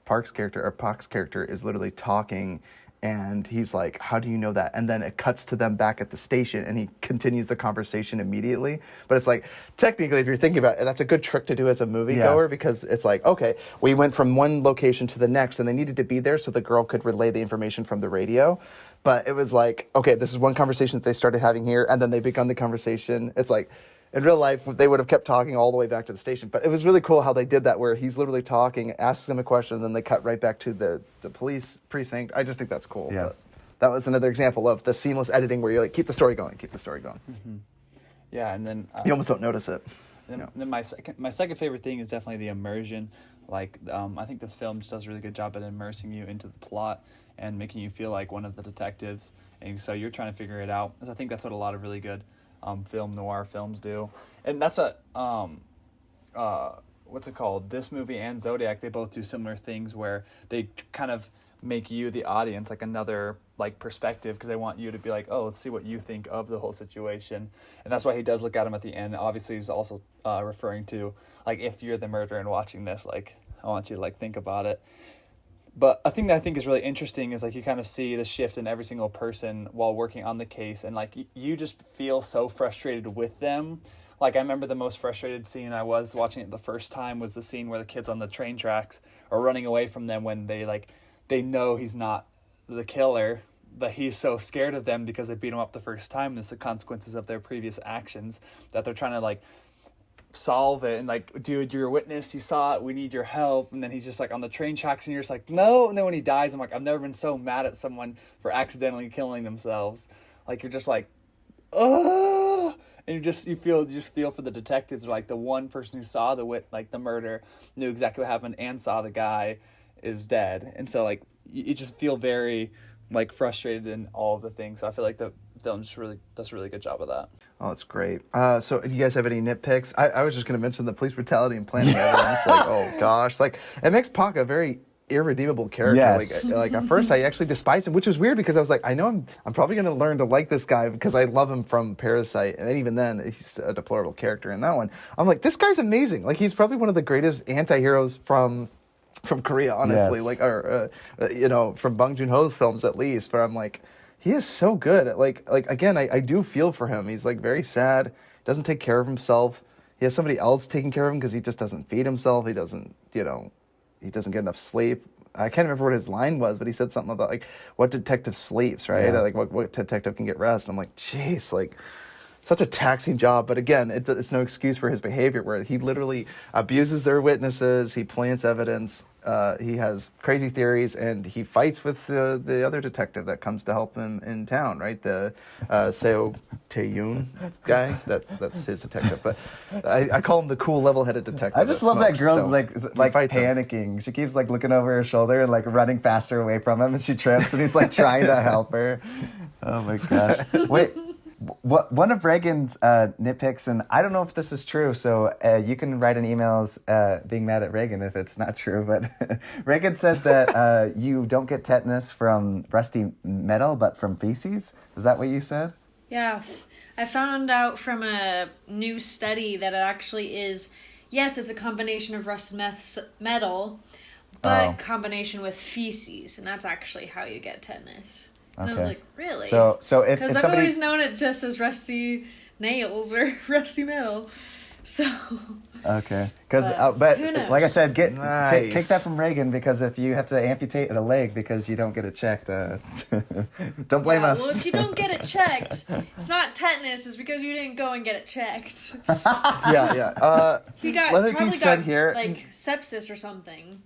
Pac's character is literally talking, and he's like, how do you know that? And then it cuts to them back at the station, and he continues the conversation immediately. But it's like, technically, if you're thinking about it, that's a good trick to do as a moviegoer, because it's like, okay, we went from one location to the next, and they needed to be there so the girl could relay the information from the radio. But it was like, okay, this is one conversation that they started having here, and then they begun the conversation. It's like, in real life, they would have kept talking all the way back to the station. But it was really cool how they did that, where he's literally talking, asks him a question, and then they cut right back to the police precinct. I just think that's cool. Yeah. But that was another example of the seamless editing where you're like, keep the story going. Mm-hmm. Yeah, and then... you almost don't notice it. Then my second favorite thing is definitely the immersion. Like, I think this film just does a really good job at immersing you into the plot and making you feel like one of the detectives. And so you're trying to figure it out. Because I think that's what a lot of really good film noir films do. And that's what's it called? This movie and Zodiac, they both do similar things where they kind of make you, the audience, like another like perspective, because they want you to be like, oh, let's see what you think of the whole situation. And that's why he does look at him at the end. Obviously, he's also referring to, like, if you're the murderer and watching this, like, I want you to, like, think about it. But a thing that I think is really interesting is, like, you kind of see the shift in every single person while working on the case, and, like, you just feel so frustrated with them. Like, I remember the most frustrated scene I was watching it the first time was the scene where the kids on the train tracks are running away from them when they know he's not the killer, but he's so scared of them because they beat him up the first time. There's the consequences of their previous actions that they're trying to, like, solve it. And, like, dude, you're a witness. You saw it. We need your help. And then he's just, like, on the train tracks, and you're just like, no. And then when he dies, I'm like, I've never been so mad at someone for accidentally killing themselves. Like, you're just like, oh. And you just feel for the detectives, or, like, the one person who saw the murder, knew exactly what happened, and saw the guy is dead. And so, like, you just feel very, like, frustrated in all of the things. So I feel like the film just really does a really good job of that. Oh, it's great. So do you guys have any nitpicks? I was just going to mention the police brutality and planning evidence. Like, oh gosh, like, it makes Pac a very irredeemable character. Yes. Like at first I actually despised him, which was weird because I was like, I know I'm probably going to learn to like this guy because I love him from Parasite, and even then he's a deplorable character in that one. I'm like, this guy's amazing. Like, he's probably one of the greatest anti-heroes from Korea, honestly. Yes. Like, or from Bong Joon-ho's films at least. But I'm like, he is so good at, like again, I do feel for him. He's, like, very sad, doesn't take care of himself. He has somebody else taking care of him because he just doesn't feed himself. He doesn't get enough sleep. I can't remember what his line was, but he said something about, like, what detective sleeps, right? Yeah. Like, what detective can get rest? I'm like, jeez, like, such a taxing job. But again, it's no excuse for his behavior, where he literally abuses their witnesses, he plants evidence, he has crazy theories, and he fights with the other detective that comes to help him in town, right? The Seo Tae-yoon guy. That's his detective. But I call him the cool, level-headed detective. I just love that girl so like fights him. panicking. She keeps, like, looking over her shoulder and, like, running faster away from him, and she trips, and he's, like, trying to help her. Oh my gosh! Wait. One of Reagan's nitpicks, and I don't know if this is true, so you can write in emails being mad at Reagan if it's not true, but Reagan said that you don't get tetanus from rusty metal, but from feces. Is that what you said? Yeah, I found out from a new study that it actually is, yes, it's a combination of rusted metal, but combination with feces, and that's actually how you get tetanus. And I was like, really? So if Because I've somebody... always known it just as rusty nails or rusty metal. So... Okay. Because, but who knows? like I said, Nice. take that from Reagan, because if you have to amputate a leg because you don't get it checked, don't blame us. Well, if you don't get it checked, it's not tetanus, it's because you didn't go and get it checked. Yeah. He got let it be probably said got here. like sepsis or something.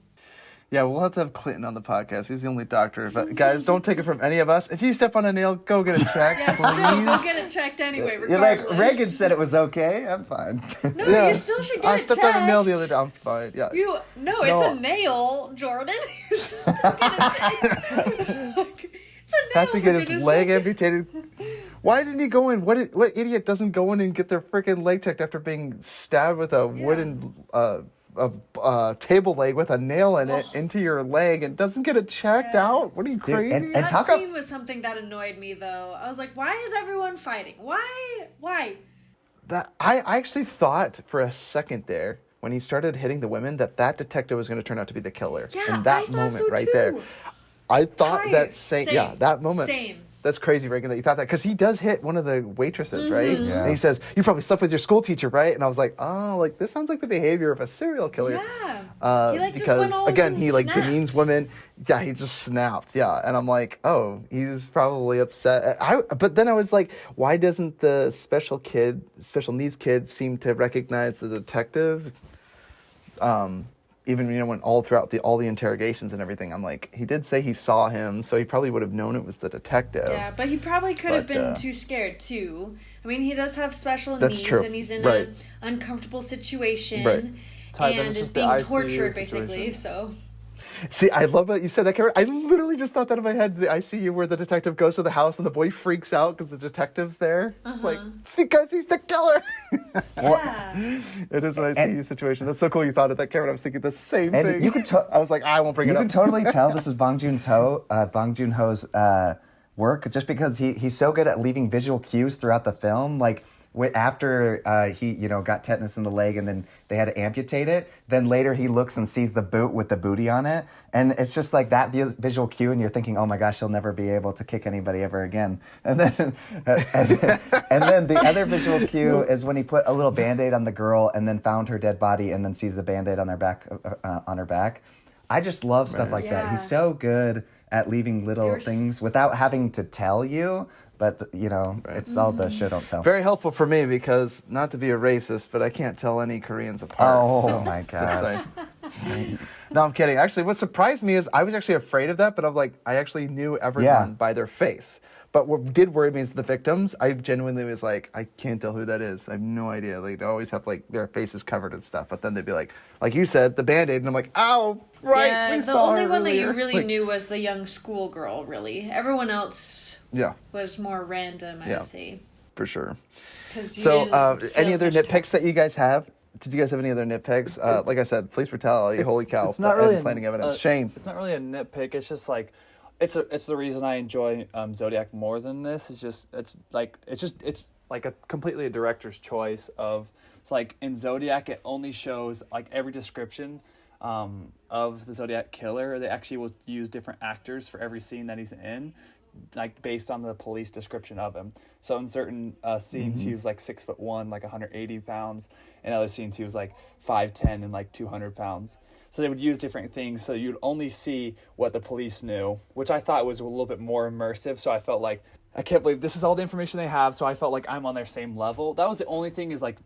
Yeah, we'll have to have Clinton on the podcast. He's the only doctor. But guys, don't take it from any of us. If you step on a nail, go get it checked. Yeah, still go get it checked anyway. You're like, Regardless. Reagan said it was okay. I'm fine. No, Yeah. you still should get I it stepped checked. on a nail the other day. I'm fine. Yeah. No, it's a nail, Jordan. You should still get it checked. It's a nail. Had to get for his goodness leg sake. amputated. Why didn't he go in? What idiot doesn't go in and get their freaking leg checked after being stabbed with a wooden table leg with a nail in it into your leg and doesn't get it checked out? What are you, crazy? and That talk scene was something that annoyed me, though. I was like, why is everyone fighting? Why? That I actually thought for a second there, when he started hitting the women, that detective was going to turn out to be the killer. Yeah, in that I thought moment so right too. there. I thought Tired. that moment. Same. That's crazy, Reagan, that you thought that. Because he does hit one of the waitresses, right? Yeah. And he says, you probably slept with your school teacher, right? And I was like, oh, like, this sounds like the behavior of a serial killer. Yeah. He, like, just because, went all again, and he, like, snapped. demeans women. Yeah, he just snapped. Yeah. And I'm like, oh, he's probably upset. But then I was like, why doesn't the special needs kid seem to recognize the detective? Even, when all throughout all the interrogations and everything, I'm like, he did say he saw him, so he probably would have known it was the detective. Yeah, but he probably could have But, been too scared, too. I mean, he does have special That's needs, true. and he's in Right. an uncomfortable situation, Right. Tied them and to is the being ICU tortured, basically, situation. so... See, I love that you said that, Karen. I literally just thought that in my head. The ICU where the detective goes to the house and the boy freaks out because the detective's there. It's like, it's because he's the killer. Yeah. It is an ICU situation. That's so cool you thought of that, Karen. I was thinking the same thing. You could I was like, I won't bring it You up. can totally tell this is Bong Joon-ho's work, just because he's so good at leaving visual cues throughout the film. Like after he got tetanus in the leg and then they had to amputate it, then later he looks and sees the boot with the booty on it, and it's just like that visual cue, and you're thinking, oh my gosh, he'll never be able to kick anybody ever again. And then the other visual cue is when he put a little Band-Aid on the girl and then found her dead body and then sees the Band-Aid on her back. I just love stuff like that. He's so good at leaving little things without having to tell you, but it's all the show don't tell. Very helpful for me because, not to be a racist, but I can't tell any Koreans apart. Oh my gosh. No, I'm kidding. Actually, what surprised me is I was actually afraid of that, but I'm like, I actually knew everyone by their face. But what did worry me is the victims. I genuinely was like, I can't tell who that is. I have no idea. Like, they always have like their faces covered and stuff. But then they'd be like you said, the Band-Aid, and I'm like, ow, right. Yeah, we the saw only her one that you earlier. really knew was the young schoolgirl. Really, everyone else was more random. I would say. For sure. So, any other nitpicks that you guys have? Did you guys have any other nitpicks? Like I said, police brutality, holy cow. It's not really planning evidence. Shame. It's not really a nitpick. It's just like, it's the reason I enjoy Zodiac more than this. It's like a completely a director's choice of. It's like in Zodiac, it only shows like every description of the Zodiac killer. They actually will use different actors for every scene that he's in, like based on the police description of him. So in certain scenes, he was like 6'1", like 180 pounds. In other scenes, he was like 5'10" and like 200 pounds. So they would use different things. So you'd only see what the police knew, which I thought was a little bit more immersive. So I felt like, I can't believe this is all the information they have. So I felt like I'm on their same level. That was the only thing, is like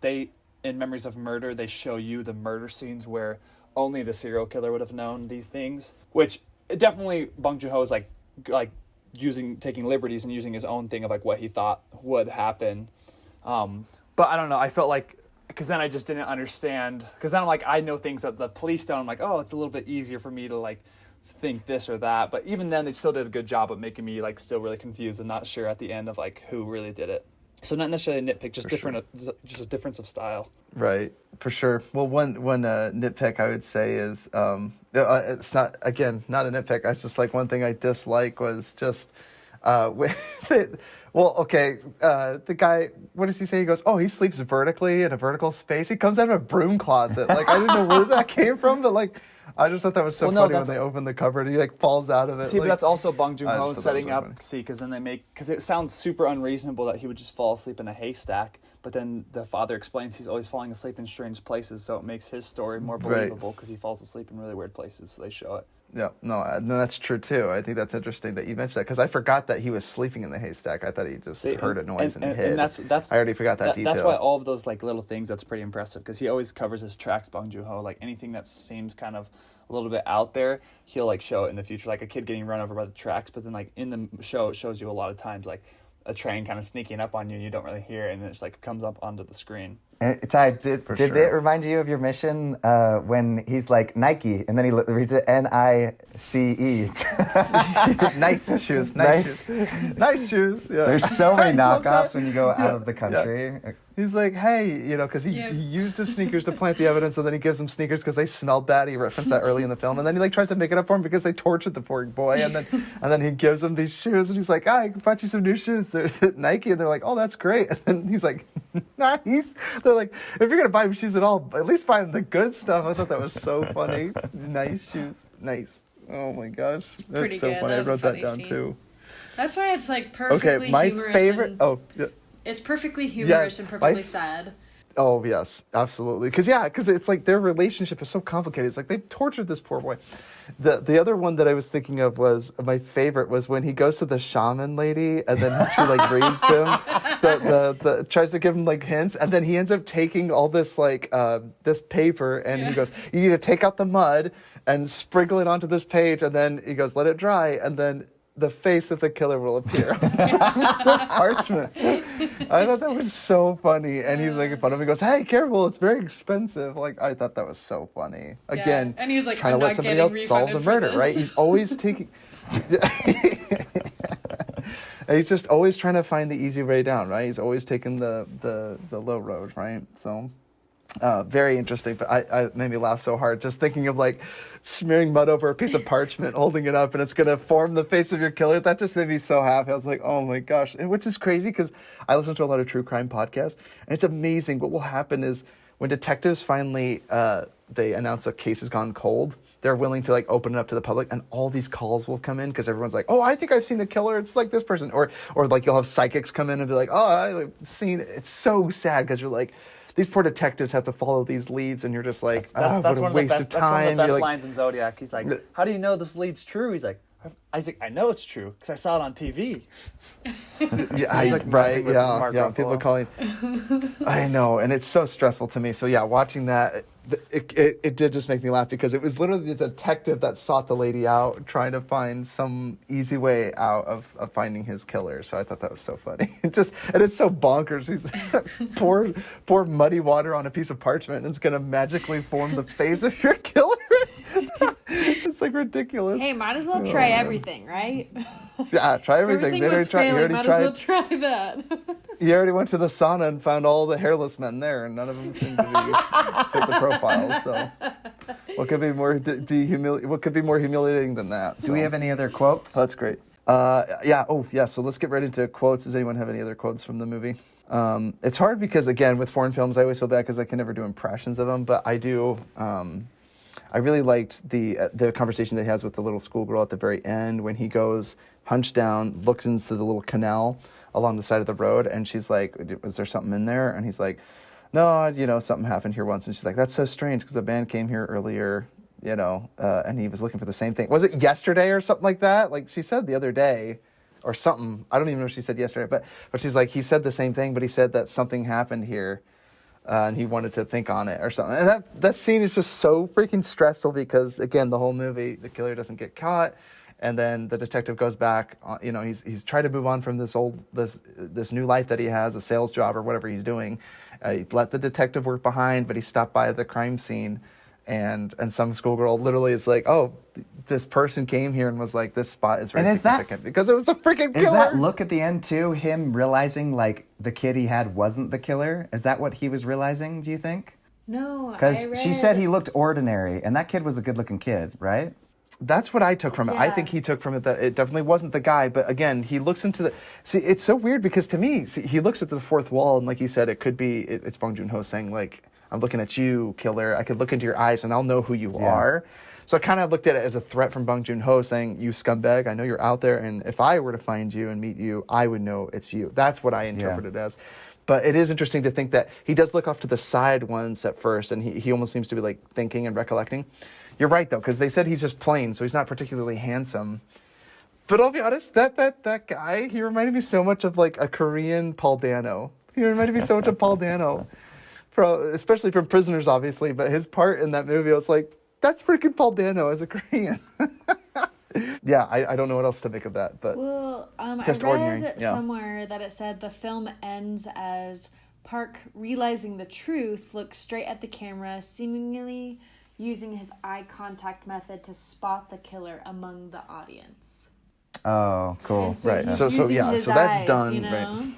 in Memories of Murder, they show you the murder scenes where only the serial killer would have known these things, which definitely Bong Joon-ho is like taking liberties and using his own thing of like what he thought would happen. But I don't know. I felt like, because then I just didn't understand, because then I'm like, I know things that the police don't. I'm like, oh, it's a little bit easier for me to like think this or that. But even then, they still did a good job of making me like still really confused and not sure at the end of like who really did it. So not necessarily a nitpick, just just a difference of style. Right, for sure. Well, one nitpick I would say is it's not a nitpick. I just like one thing I dislike was just the guy. What does he say? He goes, "Oh, he sleeps vertically in a vertical space. He comes out of a broom closet." Like, I didn't know where that came from, but like, I just thought that was so funny when they open the cupboard and he like falls out of it. See, like, but that's also Bong Joon-ho setting up. Funny. See, because then because it sounds super unreasonable that he would just fall asleep in a haystack. But then the father explains he's always falling asleep in strange places, so it makes his story more believable because he falls asleep in really weird places. So they show it. Yeah, no, that's true too. I think that's interesting that you mentioned that, because I forgot that he was sleeping in the haystack. I thought he just heard a noise and hid. And that's I already forgot that detail. That's why all of those like little things, that's pretty impressive, because he always covers his tracks, Bong Joon-ho. Like anything that seems kind of a little bit out there, he'll like show it in the future, like a kid getting run over by the tracks. But then like in the show, it shows you a lot of times like a train kind of sneaking up on you and you don't really hear it, and then it just like comes up onto the screen. Ty, did it remind you of your mission when he's like Nike and then he reads it N-I-C-E? Nice shoes. Nice shoes. Yeah. There's so many knockoffs when you go out of the country. Yeah. He's like, hey, because he used his sneakers to plant the evidence, and then he gives him sneakers because they smelled bad. He referenced that early in the film, and then he like tries to make it up for him because they tortured the poor boy, and then he gives him these shoes, and he's like, I brought you some new shoes. They're Nike, and they're like, oh, that's great. And then he's like, nice. They're like, if you're gonna buy him shoes at all, at least buy him the good stuff. I thought that was so funny. Nice shoes, nice. Oh my gosh, that's so funny. I wrote that down too. That's why it's like perfectly my humorous. Favorite. It's perfectly humorous and perfectly sad. Oh, yes, absolutely. Because it's like their relationship is so complicated. It's like they've tortured this poor boy. The other one that I was thinking of was, my favorite was when he goes to the shaman lady and then she like reads him, tries to give him like hints, and then he ends up taking all this like this paper and he goes, you need to take out the mud and sprinkle it onto this page, and then he goes, let it dry, and then the face of the killer will appear on the parchment. I thought that was so funny. And he's making fun of him. He goes, hey, careful, it's very expensive. Like, I thought that was so funny. Again, And he was like, trying I'm to let not somebody getting else solve the refunded for murder, this. right? He's always taking... And he's just always trying to find the easy way down, right? He's always taking the low road, right? So... very interesting, but I made me laugh so hard just thinking of like smearing mud over a piece of parchment, holding it up, and it's gonna form the face of your killer. That just made me so happy. I was like, oh my gosh, and which is crazy because I listen to a lot of true crime podcasts, and it's amazing. What will happen is when detectives finally they announce a case has gone cold, they're willing to like open it up to the public, and all these calls will come in because everyone's like, oh, I think I've seen the killer. It's like this person, or like you'll have psychics come in and be like, oh, I've seen it. It's so sad because you're like. These poor detectives have to follow these leads, and you're just like, what a waste of time. That's one of the best like, lines in Zodiac. He's like, how do you know this lead's true? He's like, Isaac, I know it's true because I saw it on TV. Yeah, right, yeah. People are calling. I know, and it's so stressful to me. So yeah, watching that, it did just make me laugh because it was literally the detective that sought the lady out, trying to find some easy way out of finding his killer. So I thought that was so funny. And it's so bonkers. He's pour muddy water on a piece of parchment, and it's gonna magically form the face of your killer. It's like ridiculous. Hey, might as well try everything, right? Yeah, try everything. Everything was failing, might as well try that. He already went to the sauna and found all the hairless men there, and none of them seemed to fit the profile. So, what could be more What could be more humiliating than that? Do we have any other quotes? Oh, that's great. Yeah. Oh, yeah. So let's get right into quotes. Does anyone have any other quotes from the movie? It's hard because again, with foreign films, I always feel bad because I can never do impressions of them, but I do. I really liked the conversation that he has with the little schoolgirl at the very end when he goes hunched down, looks into the little canal along the side of the road, and she's like, was there something in there? And he's like, no, something happened here once. And she's like, that's so strange because the band came here earlier, and he was looking for the same thing. Was it yesterday or something like that? Like she said the other day or something. I don't even know if she said yesterday, but she's like, he said the same thing, but he said that something happened here. And he wanted to think on it or something. And that scene is just so freaking stressful because, again, the whole movie, the killer doesn't get caught. And then the detective goes back, he's trying to move on from this new life that he has, a sales job or whatever he's doing. He let the detective work behind, but he stopped by the crime scene. And some schoolgirl literally is like, oh, this person came here and was like, this spot is very significant because it was the freaking killer. Is that look at the end too, him realizing like the kid he had wasn't the killer? Is that what he was realizing, do you think? No, because she said he looked ordinary, and that kid was a good-looking kid, right? That's what I took from it. Yeah. I think he took from it that it definitely wasn't the guy. But again, he looks into the... See, it's so weird because to me, he looks at the fourth wall, and like you said, it could be... It's Bong Joon-ho saying, like, I'm looking at you, killer. I could look into your eyes, and I'll know who you are. So I kind of looked at it as a threat from Bong Joon-ho saying, you scumbag, I know you're out there, and if I were to find you and meet you, I would know it's you. That's what I interpreted as. But it is interesting to think that he does look off to the side once at first, and he almost seems to be like thinking and recollecting. You're right, though, because they said he's just plain, so he's not particularly handsome. But I'll be honest, that guy, he reminded me so much of like a Korean Paul Dano. He reminded me so much of Paul Dano, especially from Prisoners, obviously. But his part in that movie, I was like, that's freaking Paul Dano as a Korean. Yeah, I don't know what else to make of that, but just I read ordinary. somewhere that it said the film ends as Park, realizing the truth, looks straight at the camera, seemingly using his eye contact method to spot the killer among the audience. Oh, cool. And so Right. he's So using yeah. his So that's eyes, done. you know?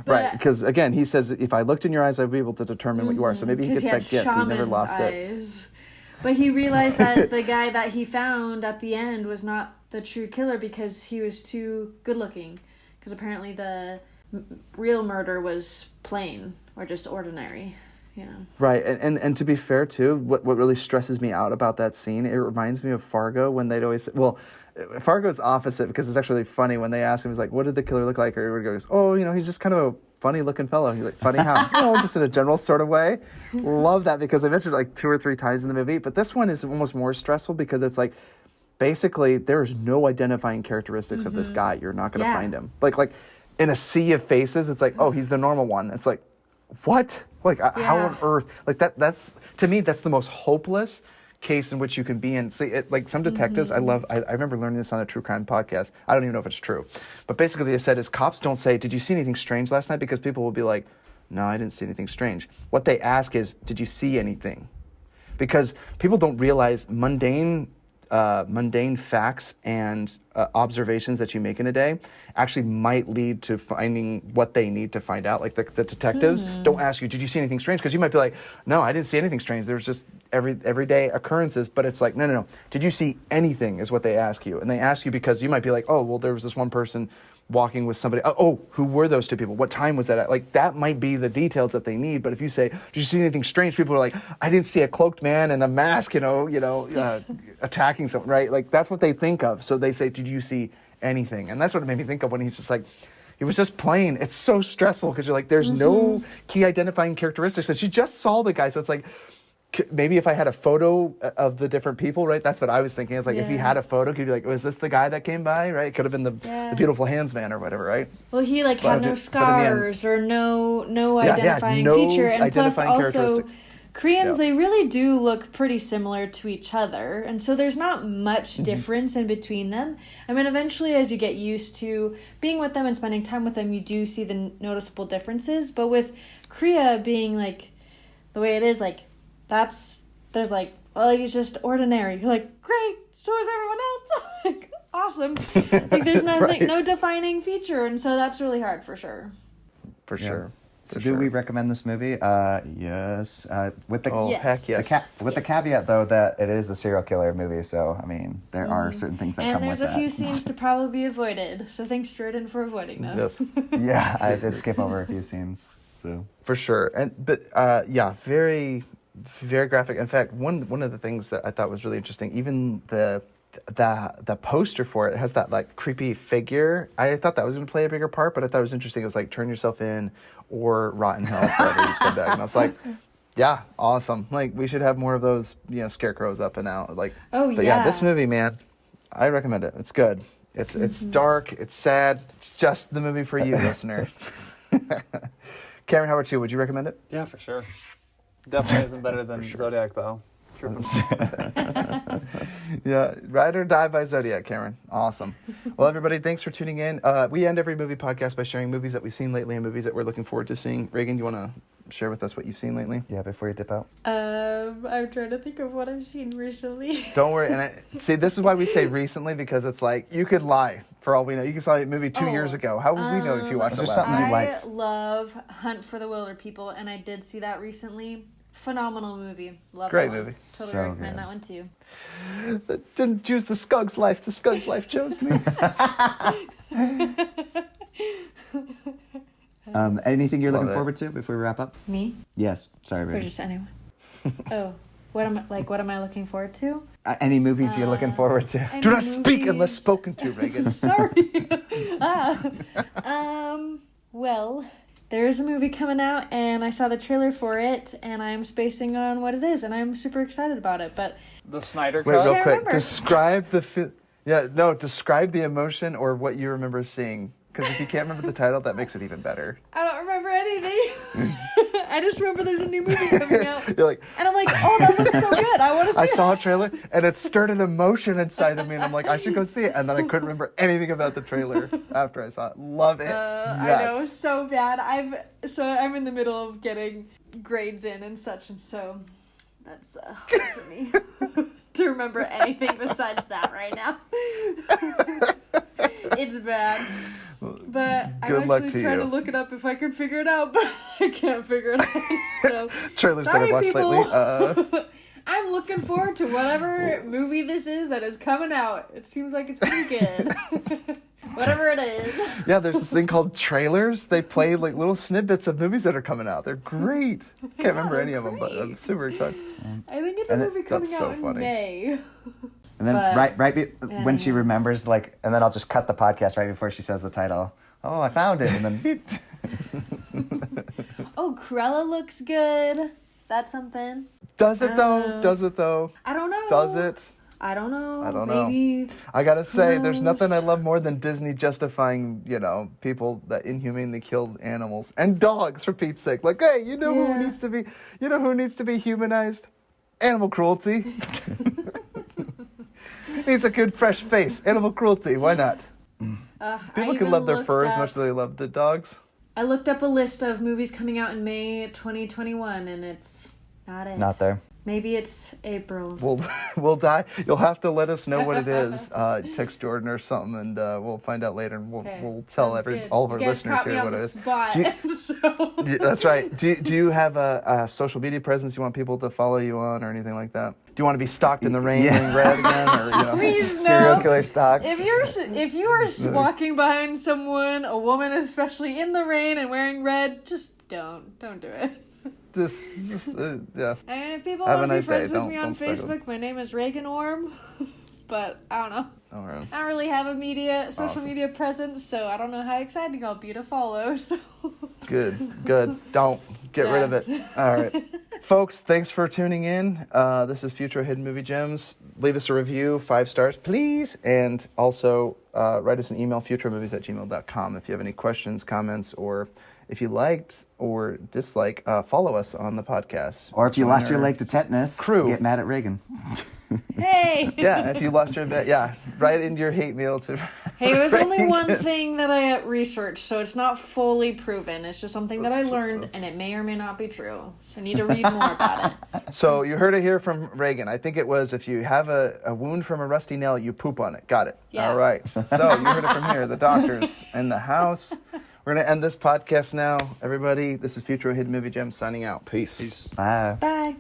Right. Because again, he says, if I looked in your eyes, I'd be able to determine what you are. So maybe he gets that gift. He never lost it. But he realized that the guy that he found at the end was not the true killer because he was too good looking. Because apparently the real murder was plain or just ordinary. Yeah. Right, and to be fair too, what really stresses me out about that scene, it reminds me of Fargo when they'd always Fargo's opposite because it's actually funny when they ask him, he's like, what did the killer look like? Or everybody goes, oh, he's just kind of a funny looking fellow. He's like, funny how? Just in a general sort of way. Love that because they mentioned it like 2 or 3 times in the movie, but this one is almost more stressful because it's like, basically there's no identifying characteristics of this guy. You're not going to find him. Like in a sea of faces, it's like, oh, he's the normal one. It's like, what? Like how on earth? Like that's to me, that's the most hopeless case in which you can be in. See, like some detectives, I remember learning this on a true crime podcast. I don't even know if it's true. But basically they said is cops don't say, did you see anything strange last night? Because people will be like, no, I didn't see anything strange. What they ask is, did you see anything? Because people don't realize mundane facts and observations that you make in a day actually might lead to finding what they need to find out. Like the detectives don't ask you, did you see anything strange? Because you might be like, no, I didn't see anything strange. There's just everyday occurrences. But it's like, no. Did you see anything is what they ask you. And they ask you because you might be like, oh, well, there was this one person walking with somebody. Oh, who were those two people? What time was that at? Like, that might be the details that they need. But if you say, did you see anything strange? People are like, I didn't see a cloaked man in a mask, attacking someone, right? Like, that's what they think of. So they say, did you see anything? And that's what it made me think of when he's just like, he was just playing. It's so stressful because you're like, there's no key identifying characteristics. And she just saw the guy. So it's like, maybe if I had a photo of the different people, right? That's what I was thinking. It's like, if he had a photo, could you be like, was this the guy that came by, right? It could have been the beautiful hands man or whatever, right? Well, he had no scars or no identifying feature. And plus also, Koreans, they really do look pretty similar to each other. And so there's not much difference in between them. I mean, eventually as you get used to being with them and spending time with them, you do see the noticeable differences. But with Korea being like the way it is, like, there's like, well, like, it's just ordinary. You're like, great, so is everyone else. Like, awesome. Like, there's nothing, no defining feature, and so that's really hard for sure. For sure. So do we recommend this movie? Yes. With the heck yes. The caveat though that it is a serial killer movie, so I mean there are certain things that come with that. And there's a few scenes to probably be avoided. So thanks, Jordan, for avoiding them. Yes. Yeah, I did skip over a few scenes. So for sure. Very, very graphic. In fact, one of the things that I thought was really interesting, even the poster for it has that like creepy figure. I thought that was going to play a bigger part, but I thought it was interesting. It was like turn yourself in or rotten hell forever you come back. And I was like, yeah, awesome. Like we should have more of those, scarecrows up and out. Like, but yeah, this movie, man, I recommend it. It's good. It's dark. It's sad. It's just the movie for you, listener. Cameron, how about you? Would you recommend it? Yeah, for sure. Definitely isn't better than Zodiac, though. Yeah, ride or die by Zodiac, Cameron. Awesome. Well, everybody, thanks for tuning in. We end every movie podcast by sharing movies that we've seen lately and movies that we're looking forward to seeing. Reagan, do you want to share with us what you've seen lately? Yeah, before you dip out. I'm trying to think of what I've seen recently. Don't worry. And see, this is why we say recently, because it's like, you could lie for all we know. You saw a movie 2 years ago. How would we know if you watched it last night? I love Hunt for the Wilder People, and I did see that recently. Phenomenal movie. Love Great that movie. One. Totally recommend that one too. Didn't choose the Skug's life. The Skug's life chose me. Anything you're looking forward to before we wrap up? Me? Yes. Sorry, Or just anyone? Oh, what am I looking forward to? Any movies you're looking forward to? Do not speak unless spoken to, Reagan. Sorry. Well, there is a movie coming out, and I saw the trailer for it, and I'm spacing on what it is, and I'm super excited about it. But the Snyder Cut. Wait, real quick. Remember. Describe describe the emotion or what you remember seeing. Because if you can't remember the title, that makes it even better. I don't remember anything. I just remember there's a new movie coming out. You're like, and I'm like, oh, that looks so good. I want to see it. I saw a trailer, and it stirred an emotion inside of me, and I'm like, I should go see it. And then I couldn't remember anything about the trailer after I saw it. Love it. Yes. I know, so bad. I'm in the middle of getting grades in and such, and so that's hard for me to remember anything besides that right now. It's bad. But I'm actually trying to look it up if I can figure it out, but I can't figure it out. So trailers that I watched lately. I'm looking forward to whatever movie this is that is coming out. It seems like it's pretty good. Whatever it is. Yeah, there's this thing called trailers. They play like little snippets of movies that are coming out. They're great. Can't remember any of them, but I'm super excited. I think it's a movie coming out in May. And then when she remembers, like, and then I'll just cut the podcast right before she says the title. Oh, I found it, and then beep. Oh, Cruella looks good. That's something. Does it though? Does it though? I don't know. Does it? I don't know. I don't Maybe. know. I gotta say, there's nothing I love more than Disney justifying, people that inhumanely killed animals and dogs, for Pete's sake. Like, hey, who needs to be humanized? Animal cruelty. Needs a good fresh face. Animal cruelty. Why not? People can love their fur as much as they love the dogs. I looked up a list of movies coming out in May 2021, and it's not it. Not there. Maybe it's April. We'll die. You'll have to let us know what it is. Text Jordan or something, and we'll find out later, and we'll tell all of our listeners here what it is. So. That's right. Do you have a social media presence you want people to follow you on, or anything like that? Do you want to be stalked in the rain wearing red again, or Please, serial killer stalk? If you are walking behind someone, a woman especially, in the rain and wearing red, just don't do it. Yeah. I mean, if people Have want a to nice be friends day. with me on Don't struggle. Facebook, my name is Reagan Orm. But I don't know. All right. I don't really have a social media presence, so I don't know how exciting I'll be to follow. So Good. Don't get rid of it. All right. Folks, thanks for tuning in. This is Futro Hidden Movie Gems. Leave us a review, 5 stars, please. And also write us an email, futuremovies@gmail.com. If you have any questions, comments, or if you liked or dislike, follow us on the podcast. Or if you lost your leg to tetanus, crew. get mad at Reagan. hey. Yeah, if you lost your bet, write into your hate mail to. Hey, it was only one thing that I researched, so it's not fully proven. It's just something that I learned, and it may or may not be true. So I need to read more about it. So you heard it here from Reagan. I think it was, if you have a wound from a rusty nail, you poop on it. Got it. Yeah. All right. So you heard it from here. The doctors in the house. We're going to end this podcast now. Everybody, this is Futuro Hidden Movie Gems signing out. Peace. Bye. Bye.